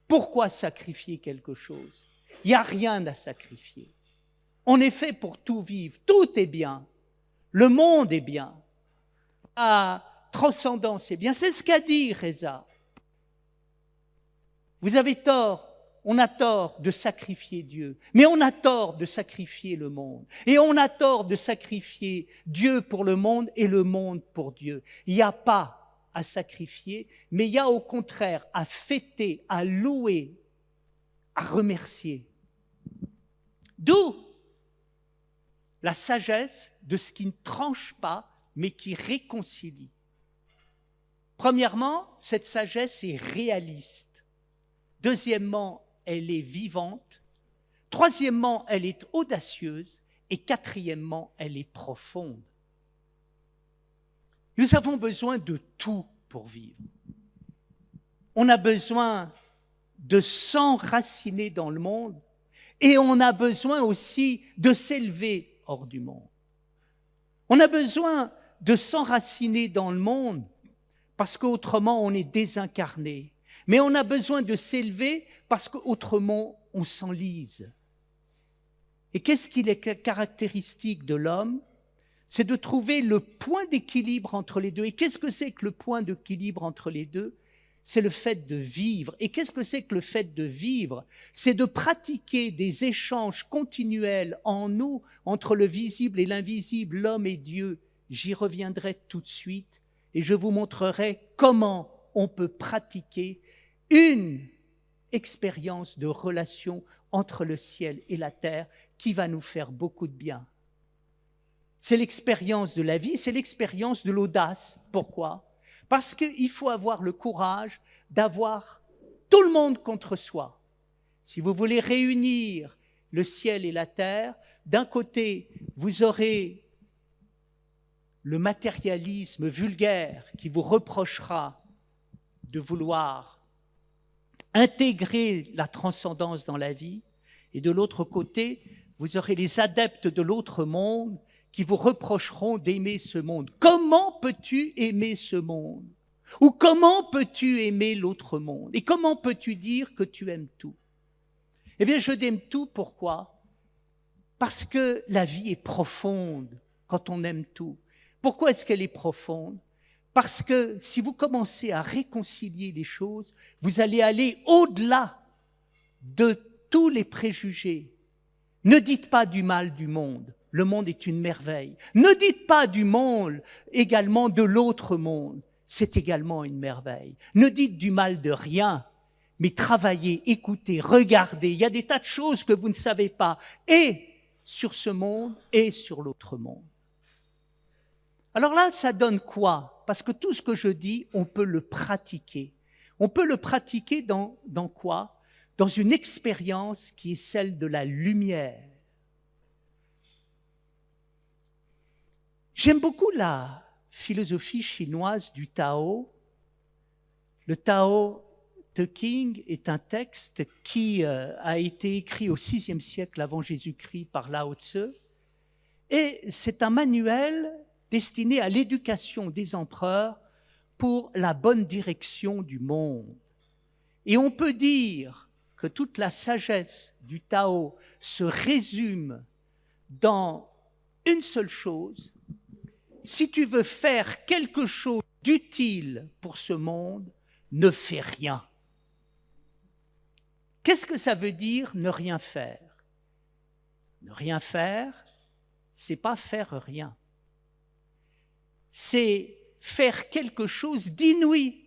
Pourquoi sacrifier quelque chose? Il n'y a rien à sacrifier. On est fait pour tout vivre. Tout est bien. Le monde est bien. La transcendance est bien. C'est ce qu'a dit Reza. Vous avez tort. On a tort de sacrifier Dieu, mais on a tort de sacrifier le monde. Et on a tort de sacrifier Dieu pour le monde et le monde pour Dieu. Il n'y a pas à sacrifier, mais il y a au contraire à fêter, à louer, à remercier. D'où la sagesse de ce qui ne tranche pas, mais qui réconcilie. Premièrement, cette sagesse est réaliste. Deuxièmement, elle est vivante. Troisièmement, elle est audacieuse. Et quatrièmement, elle est profonde. Nous avons besoin de tout pour vivre. On a besoin de s'enraciner dans le monde et on a besoin aussi de s'élever hors du monde. On a besoin de s'enraciner dans le monde parce qu'autrement on est désincarné. Mais on a besoin de s'élever parce qu'autrement, on s'enlise. Et qu'est-ce qui est caractéristique de l'homme? C'est de trouver le point d'équilibre entre les deux. Et qu'est-ce que c'est que le point d'équilibre entre les deux? C'est le fait de vivre. Et qu'est-ce que c'est que le fait de vivre? C'est de pratiquer des échanges continuels en nous, entre le visible et l'invisible, l'homme et Dieu. J'y reviendrai tout de suite et je vous montrerai comment on peut pratiquer une expérience de relation entre le ciel et la terre qui va nous faire beaucoup de bien. C'est l'expérience de la vie, c'est l'expérience de l'audace. Pourquoi? Parce qu'il faut avoir le courage d'avoir tout le monde contre soi. Si vous voulez réunir le ciel et la terre, d'un côté, vous aurez le matérialisme vulgaire qui vous reprochera de vouloir intégrer la transcendance dans la vie, et de l'autre côté, vous aurez les adeptes de l'autre monde qui vous reprocheront d'aimer ce monde. Comment peux-tu aimer ce monde? Ou comment peux-tu aimer l'autre monde? Et comment peux-tu dire que tu aimes tout? Eh bien, je t'aime tout, pourquoi? Parce que la vie est profonde quand on aime tout. Pourquoi est-ce qu'elle est profonde? Parce que si vous commencez à réconcilier les choses, vous allez aller au-delà de tous les préjugés. Ne dites pas du mal du monde. Le monde est une merveille. Ne dites pas du monde également de l'autre monde. C'est également une merveille. Ne dites du mal de rien, mais travaillez, écoutez, regardez. Il y a des tas de choses que vous ne savez pas, et sur ce monde et sur l'autre monde. Alors là, ça donne quoi? Parce que tout ce que je dis, on peut le pratiquer. On peut le pratiquer dans quoi? Dans une expérience qui est celle de la lumière. J'aime beaucoup la philosophie chinoise du Tao. Le Tao Te Ching est un texte qui a été écrit au VIe siècle avant Jésus-Christ par Lao Tse, et c'est un manuel destiné à l'éducation des empereurs pour la bonne direction du monde. Et on peut dire que toute la sagesse du Tao se résume dans une seule chose: si tu veux faire quelque chose d'utile pour ce monde, ne fais rien. Qu'est-ce que ça veut dire ne rien faire? Ne rien faire, c'est pas faire rien. C'est faire quelque chose d'inouï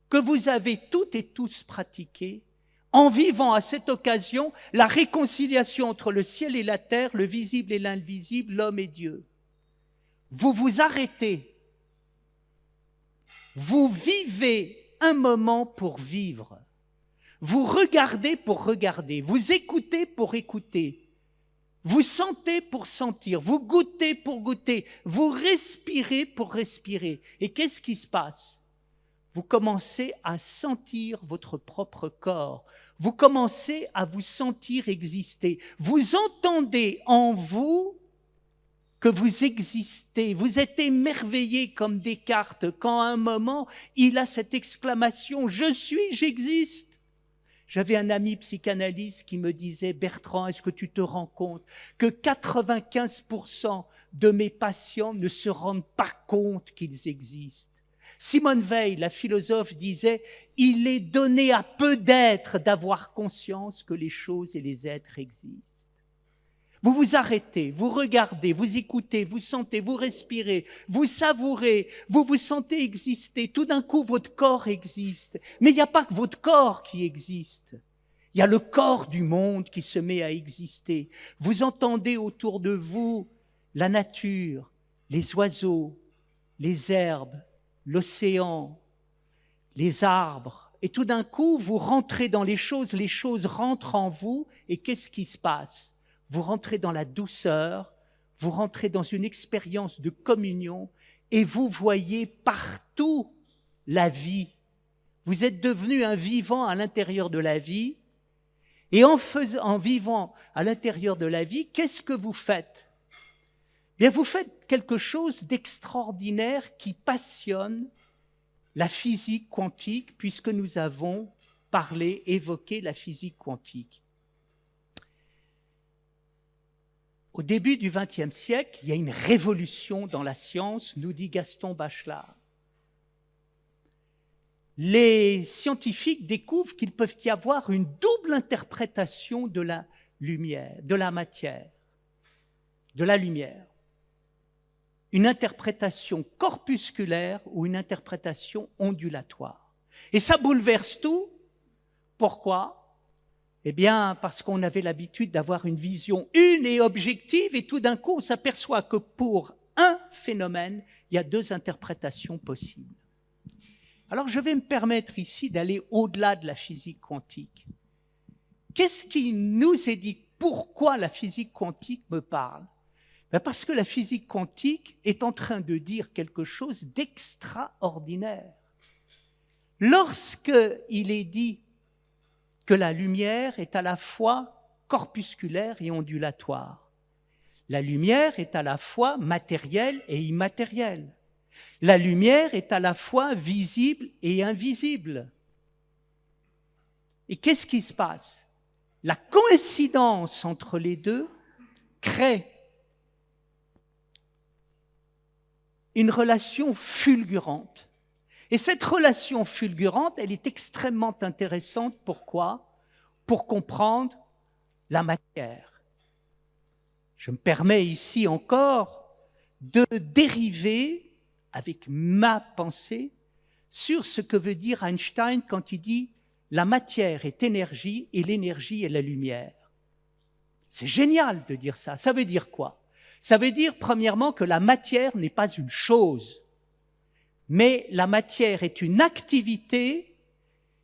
que vous avez toutes et tous pratiqué en vivant à cette occasion la réconciliation entre le ciel et la terre, le visible et l'invisible, l'homme et Dieu. Vous vous arrêtez, vous vivez un moment pour vivre, vous regardez pour regarder, vous écoutez pour écouter, vous sentez pour sentir, vous goûtez pour goûter, vous respirez pour respirer. Et qu'est-ce qui se passe? Vous commencez à sentir votre propre corps, vous commencez à vous sentir exister, vous entendez en vous que vous existez, vous êtes émerveillé comme Descartes quand à un moment il a cette exclamation « Je suis, j'existe ». J'avais un ami psychanalyste qui me disait « Bertrand, est-ce que tu te rends compte que 95% de mes patients ne se rendent pas compte qu'ils existent ?» Simone Veil, la philosophe, disait « Il est donné à peu d'êtres d'avoir conscience que les choses et les êtres existent. » Vous vous arrêtez, vous regardez, vous écoutez, vous sentez, vous respirez, vous savourez, vous vous sentez exister. Tout d'un coup, votre corps existe. Mais il n'y a pas que votre corps qui existe. Il y a le corps du monde qui se met à exister. Vous entendez autour de vous la nature, les oiseaux, les herbes, l'océan, les arbres. Et tout d'un coup, vous rentrez dans les choses rentrent en vous. Et qu'est-ce qui se passe? Vous rentrez dans la douceur, vous rentrez dans une expérience de communion et vous voyez partout la vie. Vous êtes devenu un vivant à l'intérieur de la vie et en vivant à l'intérieur de la vie, qu'est-ce que vous faites? Bien, vous faites quelque chose d'extraordinaire qui passionne la physique quantique puisque nous avons évoqué la physique quantique. Au début du XXe siècle, il y a une révolution dans la science, nous dit Gaston Bachelard. Les scientifiques découvrent qu'il peut y avoir une double interprétation de la lumière, de la matière, de la lumière. Une interprétation corpusculaire ou une interprétation ondulatoire. Et ça bouleverse tout. Pourquoi ? Eh bien, parce qu'on avait l'habitude d'avoir une vision une et objective, et tout d'un coup, on s'aperçoit que pour un phénomène, il y a deux interprétations possibles. Alors je vais me permettre ici d'aller au-delà de la physique quantique. Qu'est-ce qui nous est dit? Pourquoi la physique quantique me parle? Parce que la physique quantique est en train de dire quelque chose d'extraordinaire. Lorsqu'il est dit que la lumière est à la fois corpusculaire et ondulatoire, la lumière est à la fois matérielle et immatérielle. La lumière est à la fois visible et invisible. Et qu'est-ce qui se passe? La coïncidence entre les deux crée une relation fulgurante. Et cette relation fulgurante, elle est extrêmement intéressante. Pourquoi? Pour comprendre la matière. Je me permets ici encore de dériver avec ma pensée sur ce que veut dire Einstein quand il dit « la matière est énergie et l'énergie est la lumière ». C'est génial de dire ça. Ça veut dire quoi? Ça veut dire, premièrement, que la matière n'est pas une chose, mais la matière est une activité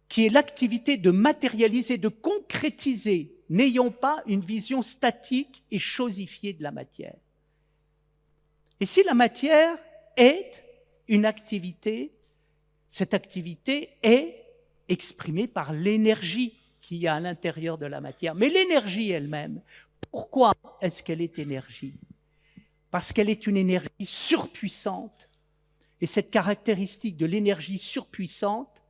qui est l'activité de matérialiser, de concrétiser. N'ayons pas une vision statique et chosifiée de la matière. Et si la matière est une activité, cette activité est exprimée par l'énergie qu'il y a à l'intérieur de la matière. Mais l'énergie elle-même, pourquoi est-ce qu'elle est énergie? Parce qu'elle est une énergie surpuissante. Et cette caractéristique de l'énergie surpuissante,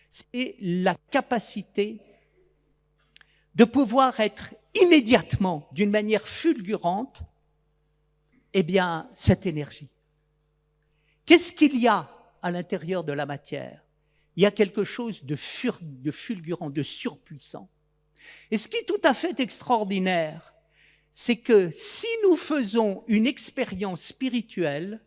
c'est la capacité de pouvoir être immédiatement, d'une manière fulgurante, eh bien, cette énergie. Qu'est-ce qu'il y a à l'intérieur de la matière? Il y a quelque chose de fulgurant, de surpuissant. Et ce qui est tout à fait extraordinaire, c'est que si nous faisons une expérience spirituelle,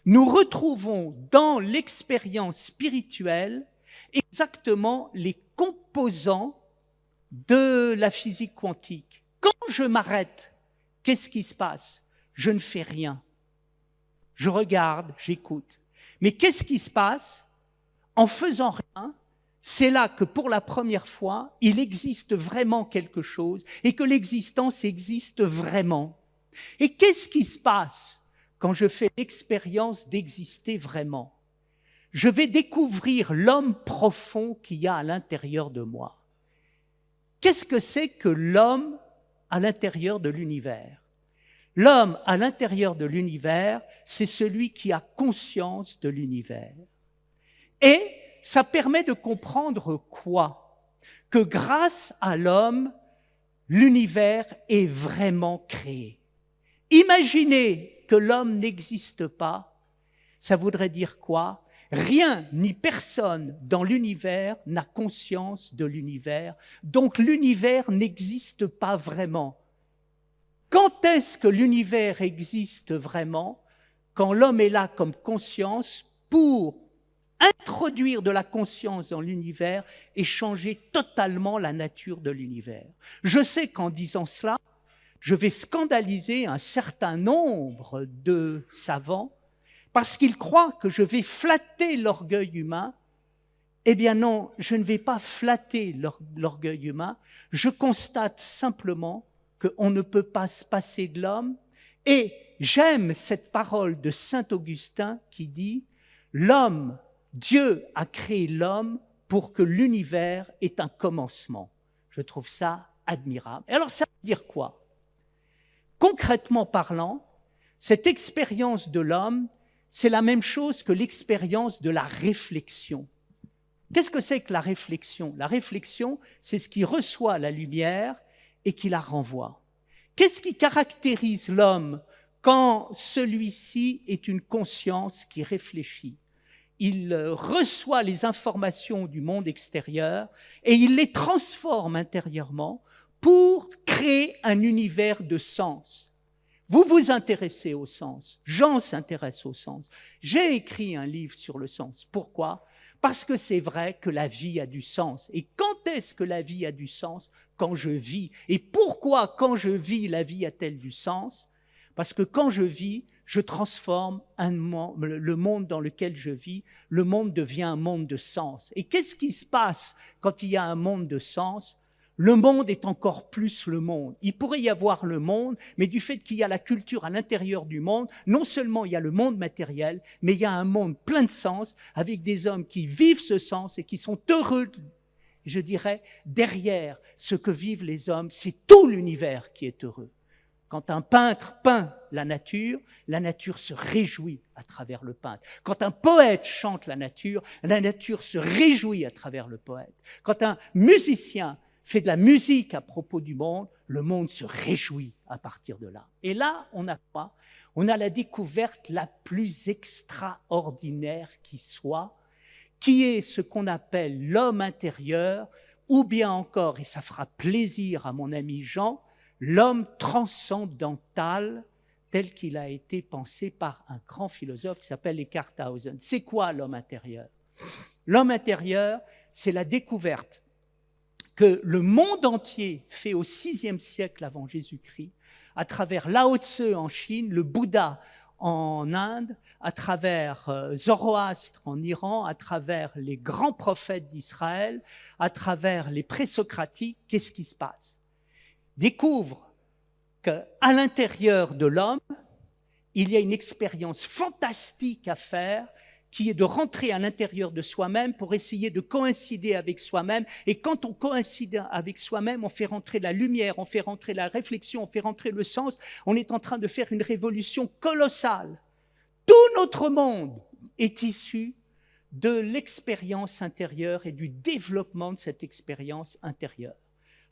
nous retrouvons dans l'expérience spirituelle exactement les composants de la physique quantique. Quand je m'arrête, qu'est-ce qui se passe? Je ne fais rien. Je regarde, j'écoute. Mais qu'est-ce qui se passe? En faisant rien, c'est là que pour la première fois, il existe vraiment quelque chose et que l'existence existe vraiment. Et qu'est-ce qui se passe quand je fais l'expérience d'exister vraiment? Je vais découvrir l'homme profond qu'il y a à l'intérieur de moi. Qu'est-ce que c'est que l'homme à l'intérieur de l'univers? L'homme à l'intérieur de l'univers, c'est celui qui a conscience de l'univers. Et ça permet de comprendre quoi? Que grâce à l'homme, l'univers est vraiment créé. Imaginez que l'homme n'existe pas, ça voudrait dire quoi? Rien ni personne dans l'univers n'a conscience de l'univers, donc l'univers n'existe pas vraiment. Quand est-ce que l'univers existe vraiment? Quand l'homme est là comme conscience pour introduire de la conscience dans l'univers et changer totalement la nature de l'univers. Je sais qu'en disant cela, je vais scandaliser un certain nombre de savants parce qu'ils croient que je vais flatter l'orgueil humain. Eh bien non, je ne vais pas flatter l'orgueil humain, je constate simplement qu'on ne peut pas se passer de l'homme. Et j'aime cette parole de saint Augustin qui dit « L'homme, Dieu a créé l'homme pour que l'univers ait un commencement. » Je trouve ça admirable. Et alors ça veut dire quoi? Concrètement parlant, cette expérience de l'homme, c'est la même chose que l'expérience de la réflexion. Qu'est-ce que c'est que la réflexion? La réflexion, c'est ce qui reçoit la lumière et qui la renvoie. Qu'est-ce qui caractérise l'homme quand celui-ci est une conscience qui réfléchit? Il reçoit les informations du monde extérieur et il les transforme intérieurement pour créer un univers de sens. Vous vous intéressez au sens, Jean s'intéresse au sens. J'ai écrit un livre sur le sens. Pourquoi? Parce que c'est vrai que la vie a du sens. Et quand est-ce que la vie a du sens? Quand je vis. Et pourquoi quand je vis, la vie a-t-elle du sens? Parce que quand je vis, je transforme le monde dans lequel je vis. Le monde devient un monde de sens. Et qu'est-ce qui se passe quand il y a un monde de sens? Le monde est encore plus le monde. Il pourrait y avoir le monde, mais du fait qu'il y a la culture à l'intérieur du monde, non seulement il y a le monde matériel, mais il y a un monde plein de sens, avec des hommes qui vivent ce sens et qui sont heureux. Je dirais, derrière ce que vivent les hommes, c'est tout l'univers qui est heureux. Quand un peintre peint la nature se réjouit à travers le peintre. Quand un poète chante la nature se réjouit à travers le poète. Quand un musicien fait de la musique à propos du monde, le monde se réjouit à partir de là. Et là, on a quoi? On a la découverte la plus extraordinaire qui soit, qui est ce qu'on appelle l'homme intérieur, ou bien encore, et ça fera plaisir à mon ami Jean, l'homme transcendantal tel qu'il a été pensé par un grand philosophe qui s'appelle Eckhart-Hausen. C'est quoi l'homme intérieur? L'homme intérieur, c'est la découverte que le monde entier fait au VIe siècle avant Jésus-Christ, à travers Lao Tse en Chine, le Bouddha en Inde, à travers Zoroastre en Iran, à travers les grands prophètes d'Israël, à travers les présocratiques. Qu'est-ce qui se passe? Découvre qu'à l'intérieur de l'homme, il y a une expérience fantastique à faire qui est de rentrer à l'intérieur de soi-même pour essayer de coïncider avec soi-même. Et quand on coïncide avec soi-même, on fait rentrer la lumière, on fait rentrer la réflexion, on fait rentrer le sens. On est en train de faire une révolution colossale. Tout notre monde est issu de l'expérience intérieure et du développement de cette expérience intérieure.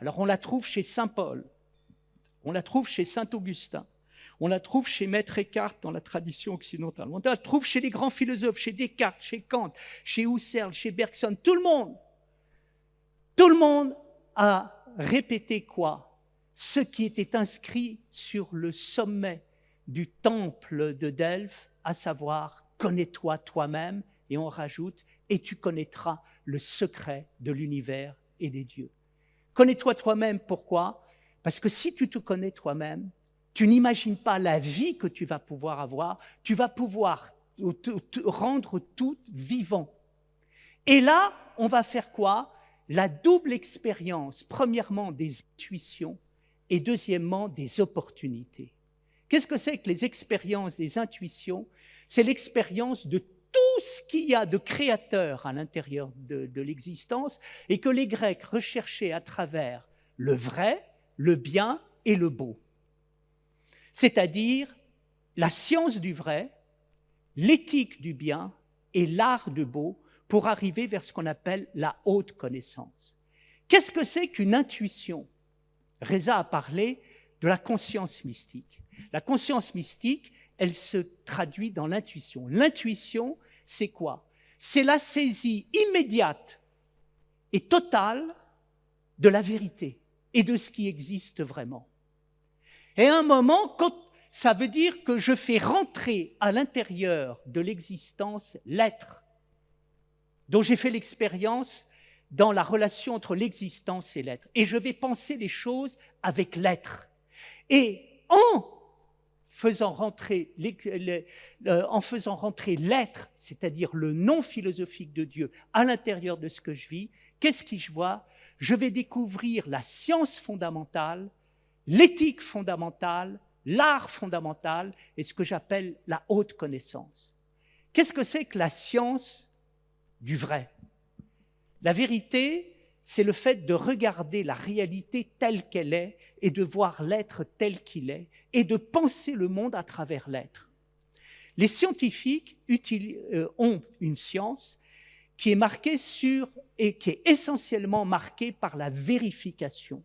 Alors on la trouve chez saint Paul, on la trouve chez saint Augustin, on la trouve chez Maître Eckhart dans la tradition occidentale, on la trouve chez les grands philosophes, chez Descartes, chez Kant, chez Husserl, chez Bergson, tout le monde a répété quoi? Ce qui était inscrit sur le sommet du temple de Delphes, à savoir « connais-toi toi-même » et on rajoute « et tu connaîtras le secret de l'univers et des dieux ». Connais-toi toi-même, pourquoi? Parce que si tu te connais toi-même, tu n'imagines pas la vie que tu vas pouvoir avoir, tu vas pouvoir te rendre tout vivant. Et là, on va faire quoi? La double expérience, premièrement des intuitions et deuxièmement des opportunités. Qu'est-ce que c'est que les expériences des intuitions? C'est l'expérience de tout ce qu'il y a de créateur à l'intérieur de l'existence et que les Grecs recherchaient à travers le vrai, le bien et le beau. C'est-à-dire la science du vrai, l'éthique du bien et l'art du beau pour arriver vers ce qu'on appelle la haute connaissance. Qu'est-ce que c'est qu'une intuition? Reza a parlé de la conscience mystique. La conscience mystique, elle se traduit dans l'intuition. L'intuition, c'est quoi? C'est la saisie immédiate et totale de la vérité et de ce qui existe vraiment. Et à un moment, ça veut dire que je fais rentrer à l'intérieur de l'existence l'être, dont j'ai fait l'expérience dans la relation entre l'existence et l'être. Et je vais penser les choses avec l'être. Et en faisant rentrer l'être, c'est-à-dire le non philosophique de Dieu, à l'intérieur de ce que je vis, qu'est-ce que je vois? Je vais découvrir la science fondamentale, l'éthique fondamentale, l'art fondamental et ce que j'appelle la haute connaissance. Qu'est-ce que c'est que la science du vrai? La vérité, c'est le fait de regarder la réalité telle qu'elle est et de voir l'être tel qu'il est et de penser le monde à travers l'être. Les scientifiques ont une science qui est marquée et qui est essentiellement marquée par la vérification,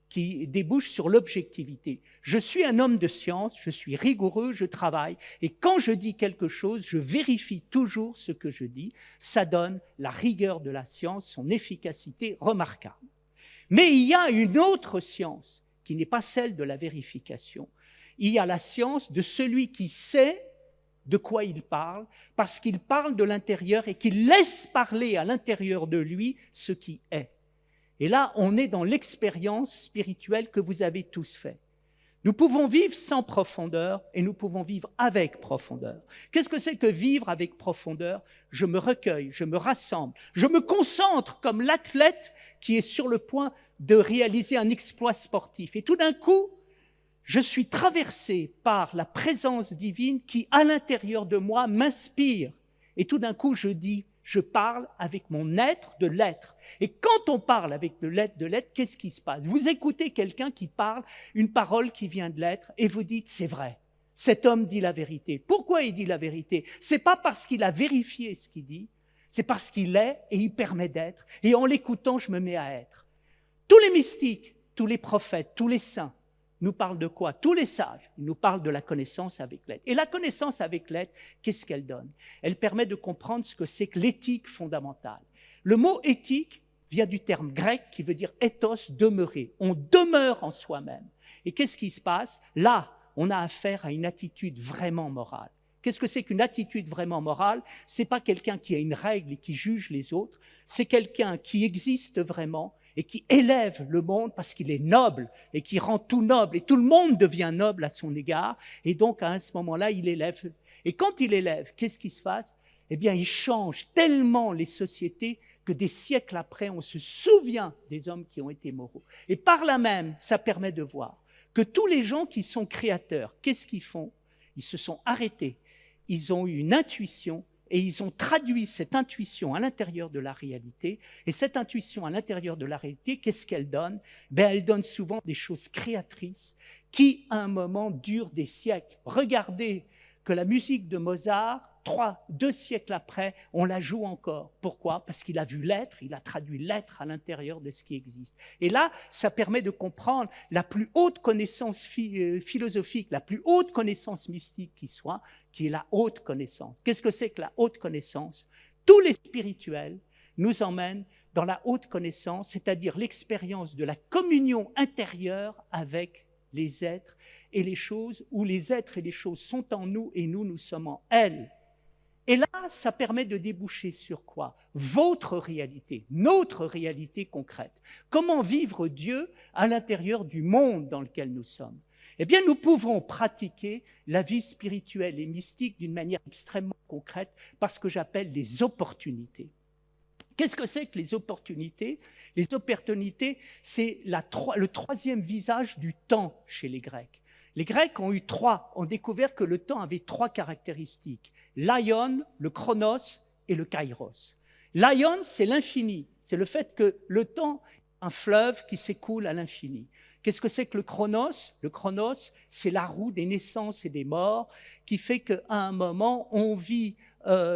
qui débouche sur l'objectivité. Je suis un homme de science, je suis rigoureux, je travaille, et quand je dis quelque chose, je vérifie toujours ce que je dis. Ça donne la rigueur de la science, son efficacité remarquable. Mais il y a une autre science qui n'est pas celle de la vérification. Il y a la science de celui qui sait de quoi il parle, parce qu'il parle de l'intérieur et qu'il laisse parler à l'intérieur de lui ce qui est. Et là, on est dans l'expérience spirituelle que vous avez tous faite. Nous pouvons vivre sans profondeur et nous pouvons vivre avec profondeur. Qu'est-ce que c'est que vivre avec profondeur? Je me recueille, je me rassemble, je me concentre comme l'athlète qui est sur le point de réaliser un exploit sportif. Et tout d'un coup, je suis traversé par la présence divine qui, à l'intérieur de moi, m'inspire. Et tout d'un coup, je parle avec mon être de l'être. Et quand on parle avec de l'être, qu'est-ce qui se passe? Vous écoutez quelqu'un qui parle, une parole qui vient de l'être, et vous dites, c'est vrai, cet homme dit la vérité. Pourquoi il dit la vérité? C'est pas parce qu'il a vérifié ce qu'il dit, c'est parce qu'il est et il permet d'être. Et en l'écoutant, je me mets à être. Tous les mystiques, tous les prophètes, tous les saints, nous parlent de quoi? Tous les sages, ils nous parlent de la connaissance avec l'être. Et la connaissance avec l'être, qu'est-ce qu'elle donne? Elle permet de comprendre ce que c'est que l'éthique fondamentale. Le mot éthique vient du terme grec qui veut dire ethos, demeurer. On demeure en soi-même. Et qu'est-ce qui se passe? Là, on a affaire à une attitude vraiment morale. Qu'est-ce que c'est qu'une attitude vraiment morale? C'est pas quelqu'un qui a une règle et qui juge les autres, c'est quelqu'un qui existe vraiment et qui élève le monde parce qu'il est noble et qui rend tout noble. Et tout le monde devient noble à son égard. Et donc, à ce moment-là, il élève. Et quand il élève, qu'est-ce qui se passe? Eh bien, il change tellement les sociétés que des siècles après, on se souvient des hommes qui ont été moraux. Et par là même, ça permet de voir que tous les gens qui sont créateurs, qu'est-ce qu'ils font? Ils se sont arrêtés. Ils ont eu une intuition et ils ont traduit cette intuition à l'intérieur de la réalité. Et cette intuition à l'intérieur de la réalité, qu'est-ce qu'elle donne? Elle donne souvent des choses créatrices qui, à un moment, durent des siècles. Regardez que la musique de Mozart, 2 siècles après, on la joue encore. Pourquoi? Parce qu'il a vu l'être, il a traduit l'être à l'intérieur de ce qui existe. Et là, ça permet de comprendre la plus haute connaissance philosophique, la plus haute connaissance mystique qui soit, qui est la haute connaissance. Qu'est-ce que c'est que la haute connaissance? Tous les spirituels nous emmènent dans la haute connaissance, c'est-à-dire l'expérience de la communion intérieure avec les êtres et les choses, où les êtres et les choses sont en nous et nous sommes en elles. Et là, ça permet de déboucher sur quoi? Votre réalité, notre réalité concrète. Comment vivre Dieu à l'intérieur du monde dans lequel nous sommes? Eh bien, nous pouvons pratiquer la vie spirituelle et mystique d'une manière extrêmement concrète par ce que j'appelle les opportunités. Qu'est-ce que c'est que les opportunités? Les opportunités, c'est le troisième visage du temps chez les Grecs. Les Grecs ont découvert que le temps avait 3 caractéristiques. L'aion, le chronos et le kairos. L'aion, c'est l'infini. C'est le fait que le temps est un fleuve qui s'écoule à l'infini. Qu'est-ce que c'est que le chronos? Le chronos, c'est la roue des naissances et des morts qui fait qu'à un moment, on vit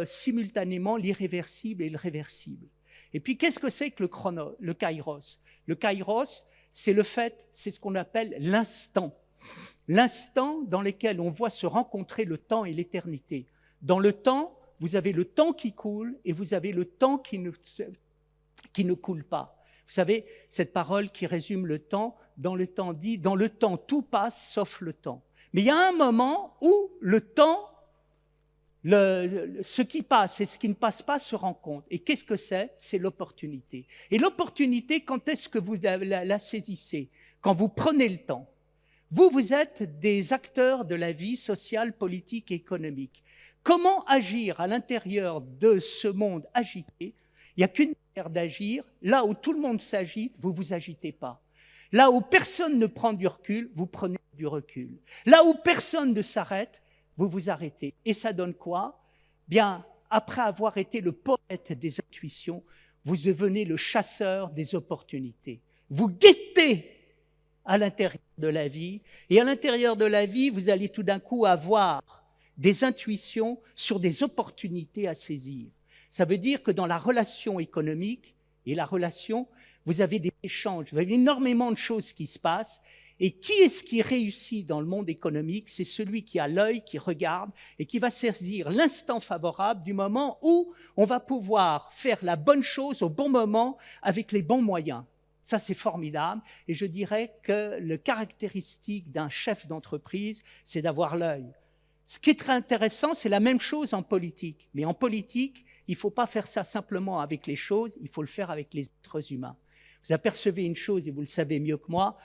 simultanément l'irréversible et le réversible. Et puis, qu'est-ce que c'est que le kairos? Le kairos, c'est ce qu'on appelle l'instant. L'instant dans lequel on voit se rencontrer le temps et l'éternité. Dans le temps, vous avez le temps qui coule et vous avez le temps qui ne coule pas. Vous savez, cette parole qui résume le temps, dans le temps dit, dans le temps tout passe sauf le temps. Mais il y a un moment où le temps, ce qui passe et ce qui ne passe pas se rencontrent. Et qu'est-ce que c'est? C'est l'opportunité. Et l'opportunité, quand est-ce que vous la saisissez? Quand vous prenez le temps. Vous êtes des acteurs de la vie sociale, politique et économique. Comment agir à l'intérieur de ce monde agité? Il n'y a qu'une manière d'agir. Là où tout le monde s'agite, vous ne vous agitez pas. Là où personne ne prend du recul, vous prenez du recul. Là où personne ne s'arrête, vous vous arrêtez. Et ça donne quoi? Bien, après avoir été le poète des intuitions, vous devenez le chasseur des opportunités. Vous guettez à l'intérieur de la vie. Et à l'intérieur de la vie, vous allez tout d'un coup avoir des intuitions sur des opportunités à saisir. Ça veut dire que dans la relation économique et la relation, vous avez des échanges, vous avez énormément de choses qui se passent. Et qui est-ce qui réussit dans le monde économique? C'est celui qui a l'œil, qui regarde et qui va saisir l'instant favorable du moment où on va pouvoir faire la bonne chose au bon moment avec les bons moyens. Ça, c'est formidable. Et je dirais que le caractéristique d'un chef d'entreprise, c'est d'avoir l'œil. Ce qui est très intéressant, c'est la même chose en politique. Mais en politique, il ne faut pas faire ça simplement avec les choses, il faut le faire avec les êtres humains. Vous apercevez une chose, et vous le savez mieux que moi,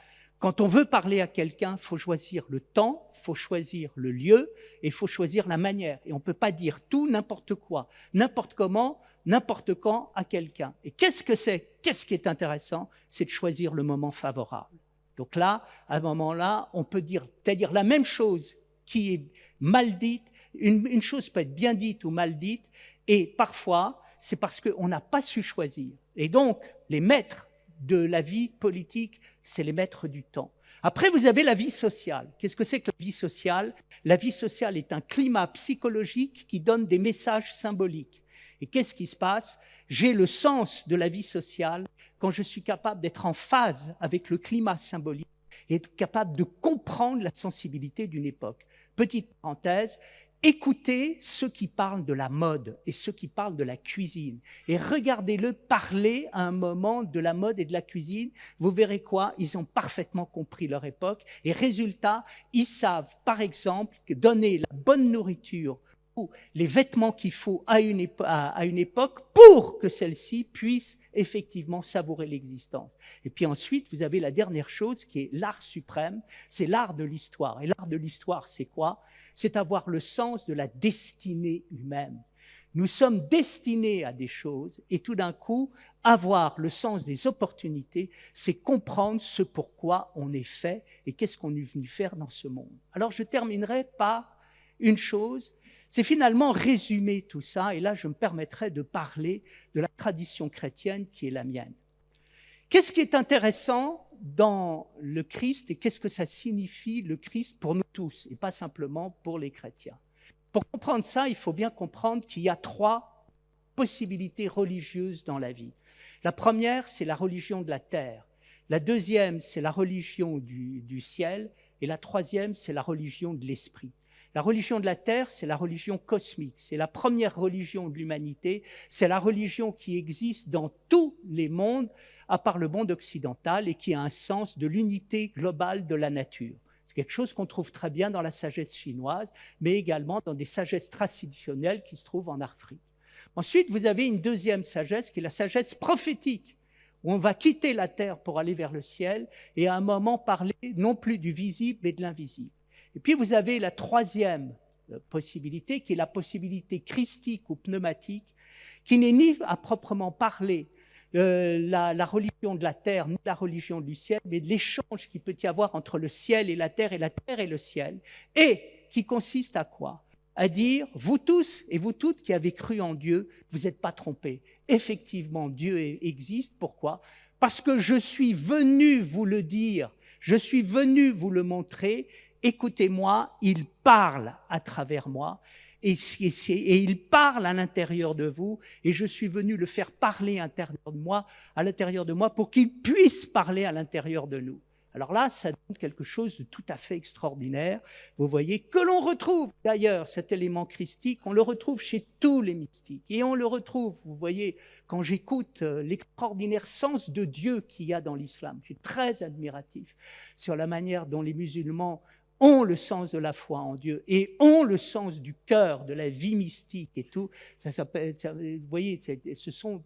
Quand on veut parler à quelqu'un, il faut choisir le temps, il faut choisir le lieu et il faut choisir la manière. Et on ne peut pas dire tout, n'importe quoi, n'importe comment, n'importe quand à quelqu'un. Et qu'est-ce que c'est? Qu'est-ce qui est intéressant? C'est de choisir le moment favorable. Donc là, à ce moment-là, on peut dire, c'est-à-dire la même chose qui est mal dite, une chose peut être bien dite ou mal dite, et parfois, c'est parce qu'on n'a pas su choisir. Et donc, les maîtres de la vie politique, c'est les maîtres du temps. Après, vous avez la vie sociale. Qu'est-ce que c'est que la vie sociale? La vie sociale est un climat psychologique qui donne des messages symboliques. Et qu'est-ce qui se passe? J'ai le sens de la vie sociale quand je suis capable d'être en phase avec le climat symbolique et être capable de comprendre la sensibilité d'une époque. Petite parenthèse, écoutez ceux qui parlent de la mode et ceux qui parlent de la cuisine et regardez-le parler à un moment de la mode et de la cuisine. Vous verrez quoi? Ils ont parfaitement compris leur époque et résultat, ils savent par exemple donner la bonne nourriture ou les vêtements qu'il faut à une époque pour que celle-ci puisse effectivement savourer l'existence. Et puis ensuite, vous avez la dernière chose qui est l'art suprême, c'est l'art de l'histoire. Et l'art de l'histoire, c'est quoi? C'est avoir le sens de la destinée humaine. Nous sommes destinés à des choses et tout d'un coup, avoir le sens des opportunités, c'est comprendre ce pourquoi on est fait et qu'est-ce qu'on est venu faire dans ce monde. Alors je terminerai par une chose, c'est finalement résumer tout ça, et là je me permettrai de parler de la tradition chrétienne qui est la mienne. Qu'est-ce qui est intéressant dans le Christ et qu'est-ce que ça signifie le Christ pour nous tous et pas simplement pour les chrétiens? Pour comprendre ça, il faut bien comprendre qu'il y a 3 possibilités religieuses dans la vie. La première, c'est la religion de la terre. La deuxième, c'est la religion du ciel. Et la troisième, c'est la religion de l'esprit. La religion de la terre, c'est la religion cosmique. C'est la première religion de l'humanité. C'est la religion qui existe dans tous les mondes, à part le monde occidental, et qui a un sens de l'unité globale de la nature. C'est quelque chose qu'on trouve très bien dans la sagesse chinoise, mais également dans des sagesses traditionnelles qui se trouvent en Afrique. Ensuite, vous avez une deuxième sagesse, qui est la sagesse prophétique, où on va quitter la terre pour aller vers le ciel, et à un moment parler non plus du visible, mais de l'invisible. Et puis vous avez la troisième possibilité, qui est la possibilité christique ou pneumatique, qui n'est ni à proprement parler la religion de la terre, ni la religion du ciel, mais de l'échange qu'il peut y avoir entre le ciel et la terre et le ciel, et qui consiste à quoi? À dire, vous tous et vous toutes qui avez cru en Dieu, vous n'êtes pas trompés. Effectivement, Dieu existe. Pourquoi? Parce que je suis venu vous le dire, je suis venu vous le montrer. Écoutez-moi, il parle à travers moi et il parle à l'intérieur de vous et je suis venu le faire parler à l'intérieur de moi pour qu'il puisse parler à l'intérieur de nous. Alors là, ça donne quelque chose de tout à fait extraordinaire. Vous voyez, que l'on retrouve d'ailleurs cet élément christique, on le retrouve chez tous les mystiques. Et on le retrouve, vous voyez, quand j'écoute l'extraordinaire sens de Dieu qu'il y a dans l'islam. Je suis très admiratif sur la manière dont les musulmans ont le sens de la foi en Dieu et ont le sens du cœur, de la vie mystique et tout. Vous voyez,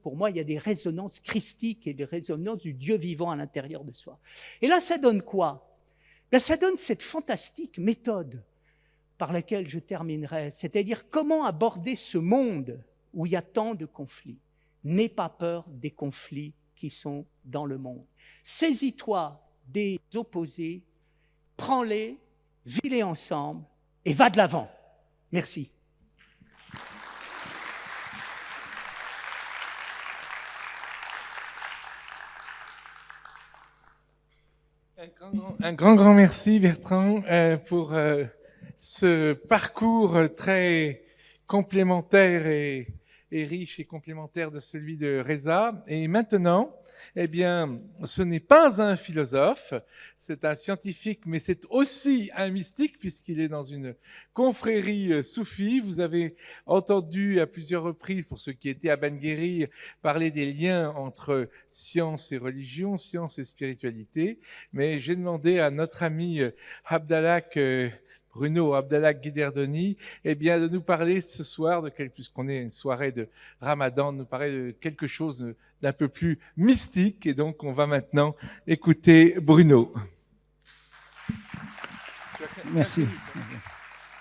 pour moi, il y a des résonances christiques et des résonances du Dieu vivant à l'intérieur de soi. Et là, ça donne quoi? Ça donne cette fantastique méthode par laquelle je terminerai, c'est-à-dire comment aborder ce monde où il y a tant de conflits. N'aie pas peur des conflits qui sont dans le monde. Saisis-toi des opposés, prends-les, vis-les ensemble et va de l'avant. Merci. Un grand merci Bertrand pour ce parcours très complémentaire et riche et complémentaire de celui de Reza. Et maintenant, eh bien, ce n'est pas un philosophe, c'est un scientifique, mais c'est aussi un mystique puisqu'il est dans une confrérie soufie. Vous avez entendu à plusieurs reprises, pour ceux qui étaient à Ben Guérir, parler des liens entre science et religion, science et spiritualité. Mais j'ai demandé à notre ami Bruno Abdallah Guiderdoni, eh bien, de nous parler ce soir, puisqu'on est une soirée de Ramadan, de nous parler de quelque chose d'un peu plus mystique. Et donc, on va maintenant écouter Bruno. Merci.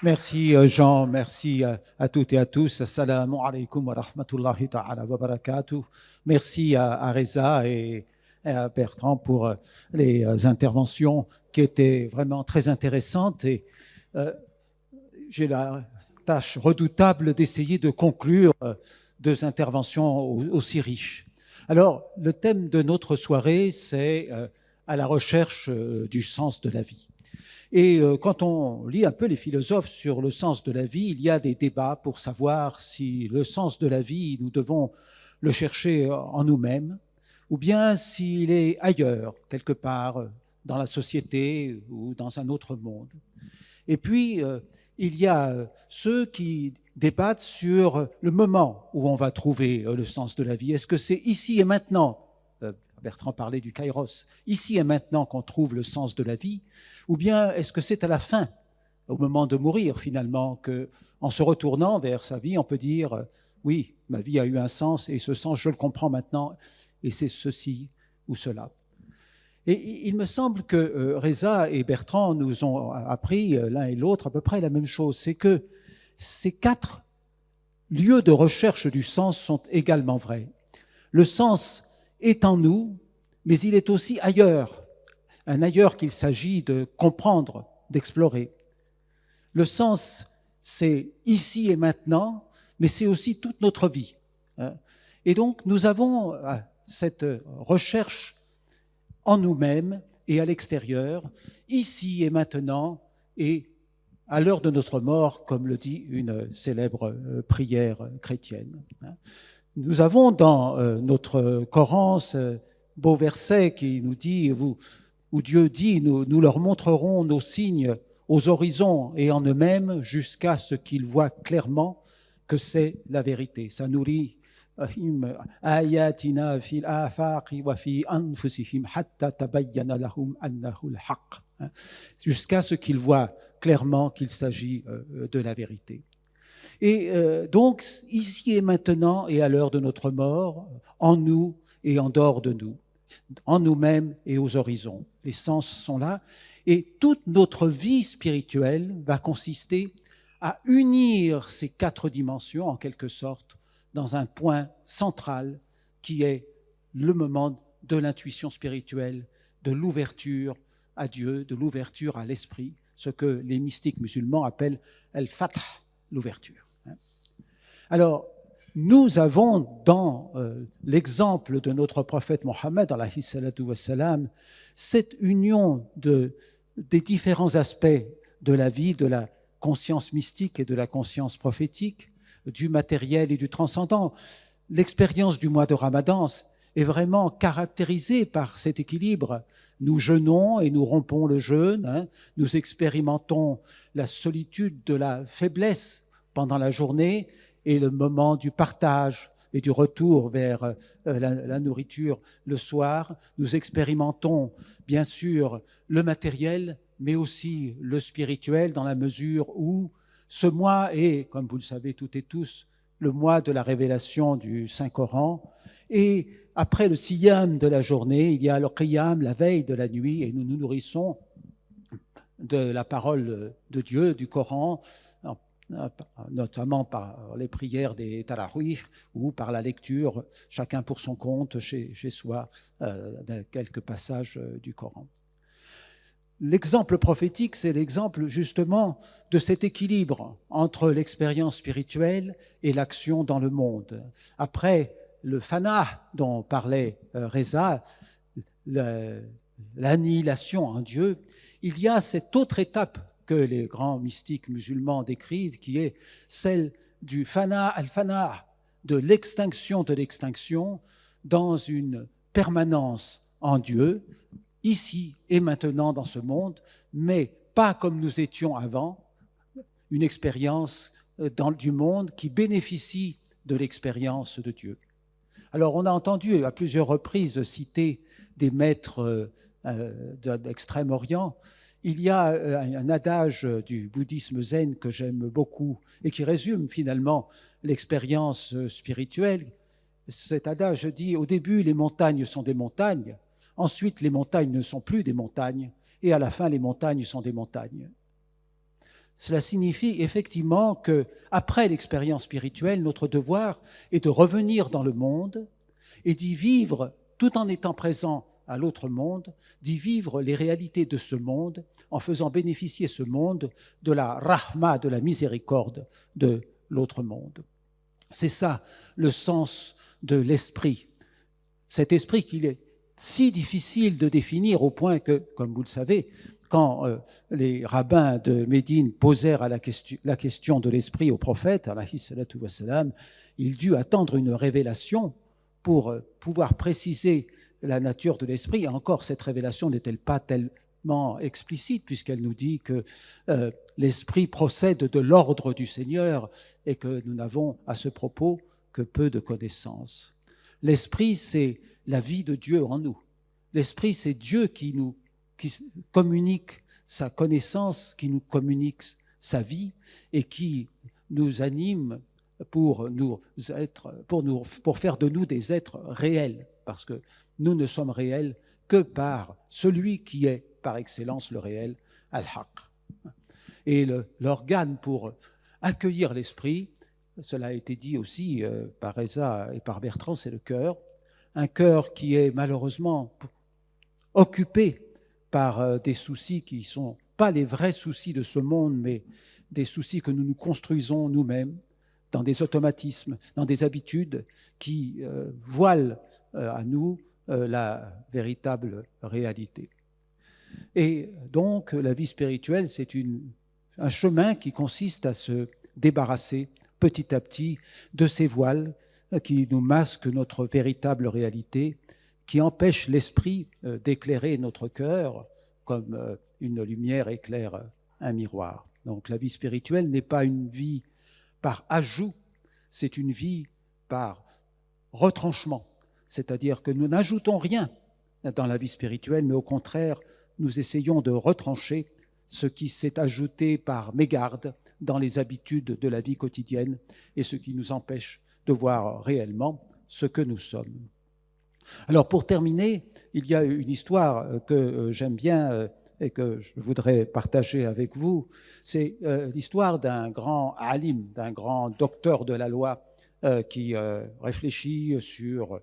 Merci Jean, merci à toutes et à tous. Assalamu alaikum wa rahmatullahi ta'ala wa barakatuh. Merci à Reza et à Bertrand pour les interventions qui étaient vraiment très intéressantes. Et j'ai la tâche redoutable d'essayer de conclure deux interventions aussi riches. Alors, le thème de notre soirée, c'est à la recherche du sens de la vie. Et quand on lit un peu les philosophes sur le sens de la vie, il y a des débats pour savoir si le sens de la vie, nous devons le chercher en nous-mêmes, ou bien s'il est ailleurs, quelque part, dans la société ou dans un autre monde. Et puis, il y a ceux qui débattent sur le moment où on va trouver le sens de la vie. Est-ce que c'est ici et maintenant ? Bertrand parlait du kairos. Ici et maintenant qu'on trouve le sens de la vie, ou bien est-ce que c'est à la fin, au moment de mourir finalement, qu'en se retournant vers sa vie, on peut dire oui, ma vie a eu un sens et ce sens, je le comprends maintenant et c'est ceci ou cela. Et il me semble que Reza et Bertrand nous ont appris l'un et l'autre à peu près la même chose, c'est que ces 4 lieux de recherche du sens sont également vrais. Le sens est en nous, mais il est aussi ailleurs, un ailleurs qu'il s'agit de comprendre, d'explorer. Le sens, c'est ici et maintenant, mais c'est aussi toute notre vie. Et donc, nous avons cette recherche en nous-mêmes et à l'extérieur, ici et maintenant, et à l'heure de notre mort, comme le dit une célèbre prière chrétienne. Nous avons dans notre Coran ce beau verset qui nous dit, où Dieu dit, nous leur montrerons nos signes aux horizons et en eux-mêmes jusqu'à ce qu'ils voient clairement que c'est la vérité. Ça nous lit ayatina fil afaqi wa fi anfusihim hatta tabayyana lahum annahu al-haqq, jusqu'à ce qu'ils voient clairement qu'il s'agit de la vérité. Et donc, ici et maintenant, et à l'heure de notre mort, en nous et en dehors de nous, en nous-mêmes et aux horizons. Les sens sont là. Et toute notre vie spirituelle va consister à unir ces 4 dimensions, en quelque sorte, dans un point central qui est le moment de l'intuition spirituelle, de l'ouverture à Dieu, de l'ouverture à l'esprit, ce que les mystiques musulmans appellent al-fath, l'ouverture. Alors, nous avons dans l'exemple de notre prophète Mohammed, alayhi salatu wassalam, cette union des différents aspects de la vie, de la conscience mystique et de la conscience prophétique, du matériel et du transcendant. L'expérience du mois de Ramadan est vraiment caractérisée par cet équilibre. Nous jeûnons et nous rompons le jeûne, nous expérimentons la solitude de la faiblesse pendant la journée et le moment du partage et du retour vers la nourriture le soir. Nous expérimentons bien sûr le matériel, mais aussi le spirituel dans la mesure où ce mois est, comme vous le savez toutes et tous, le mois de la révélation du Saint-Coran. Et après le siyam de la journée, il y a le qiyam, la veille de la nuit, et nous nous nourrissons de la parole de Dieu, du Coran, notamment par les prières des tarawih ou par la lecture, chacun pour son compte, chez soi, de quelques passages du Coran. L'exemple prophétique, c'est l'exemple justement de cet équilibre entre l'expérience spirituelle et l'action dans le monde. Après le fana dont parlait Reza, l'annihilation en Dieu, il y a cette autre étape que les grands mystiques musulmans décrivent, qui est celle du fana al-fana, de l'extinction dans une permanence en Dieu, ici et maintenant dans ce monde, mais pas comme nous étions avant, une expérience du monde qui bénéficie de l'expérience de Dieu. Alors on a entendu à plusieurs reprises citer des maîtres d'Extrême-Orient. Il y a un adage du bouddhisme zen que j'aime beaucoup et qui résume finalement l'expérience spirituelle. Cet adage dit « Au début, les montagnes sont des montagnes, ensuite les montagnes ne sont plus des montagnes, et à la fin, les montagnes sont des montagnes. » Cela signifie effectivement que, après l'expérience spirituelle, notre devoir est de revenir dans le monde et d'y vivre, tout en étant présent à l'autre monde, d'y vivre les réalités de ce monde en faisant bénéficier ce monde de la rahma, de la miséricorde de l'autre monde. C'est ça le sens de l'esprit. Cet esprit qu'il est si difficile de définir au point que, comme vous le savez, quand les rabbins de Médine posèrent la question de l'esprit au prophète, alayhi salatu wassalam, il dut attendre une révélation pour pouvoir préciser la nature de l'esprit. Et encore, cette révélation n'est-elle pas tellement explicite, puisqu'elle nous dit que l'esprit procède de l'ordre du Seigneur et que nous n'avons à ce propos que peu de connaissances. L'esprit, c'est la vie de Dieu en nous. L'esprit, c'est Dieu qui communique sa connaissance, qui nous communique sa vie et qui nous anime pour faire de nous des êtres réels, parce que nous ne sommes réels que par celui qui est par excellence le réel, Al-Haq. Et l'organe pour accueillir l'esprit, cela a été dit aussi par Reza et par Bertrand, c'est le cœur. Un cœur qui est malheureusement occupé par des soucis qui ne sont pas les vrais soucis de ce monde, mais des soucis que nous nous construisons nous-mêmes, dans des automatismes, dans des habitudes qui voilent à nous la véritable réalité. Et donc, la vie spirituelle, c'est un chemin qui consiste à se débarrasser petit à petit de ces voiles qui nous masquent notre véritable réalité, qui empêchent l'esprit d'éclairer notre cœur comme une lumière éclaire un miroir. Donc la vie spirituelle n'est pas une vie par ajout, c'est une vie par retranchement. C'est-à-dire que nous n'ajoutons rien dans la vie spirituelle, mais au contraire, nous essayons de retrancher ce qui s'est ajouté par mégarde dans les habitudes de la vie quotidienne et ce qui nous empêche de voir réellement ce que nous sommes. Alors pour terminer, il y a une histoire que j'aime bien et que je voudrais partager avec vous. C'est l'histoire d'un grand alim, d'un grand docteur de la loi qui réfléchit sur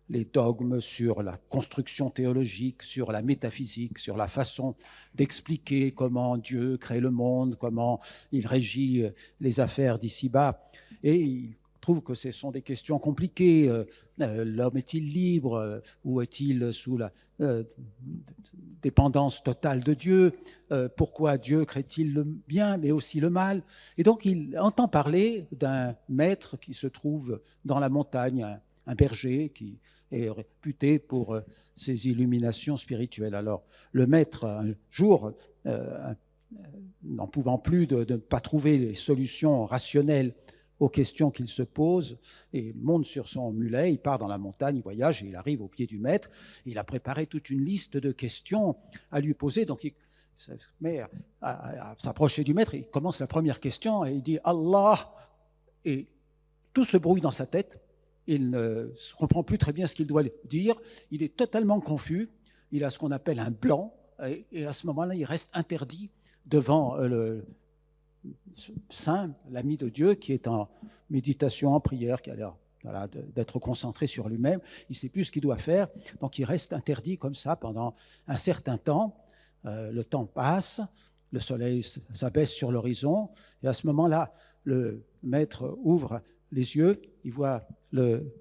les dogmes, sur la construction théologique, sur la métaphysique, sur la façon d'expliquer comment Dieu crée le monde, comment il régit les affaires d'ici-bas. Et il trouve que ce sont des questions compliquées. L'homme est-il libre ou est-il sous la dépendance totale de Dieu? Pourquoi Dieu crée-t-il le bien mais aussi le mal? Et donc il entend parler d'un maître qui se trouve dans la montagne, un berger qui est réputé pour ses illuminations spirituelles. Alors le maître, un jour, n'en pouvant plus de ne pas trouver les solutions rationnelles aux questions qu'il se pose, et monte sur son mulet, il part dans la montagne, il voyage, et il arrive au pied du maître. Il a préparé toute une liste de questions à lui poser, donc il se met à s'approcher du maître, il commence la première question, et il dit « Allah », et tout se brouille dans sa tête, il ne comprend plus très bien ce qu'il doit dire, il est totalement confus, il a ce qu'on appelle un blanc, et à ce moment-là, il reste interdit devant le saint, l'ami de Dieu, qui est en méditation, en prière, qui a l'air d'être concentré sur lui-même. Il ne sait plus ce qu'il doit faire, donc il reste interdit comme ça pendant un certain temps. Le temps passe, le soleil s'abaisse sur l'horizon, et à ce moment-là, le maître ouvre les yeux, il voit le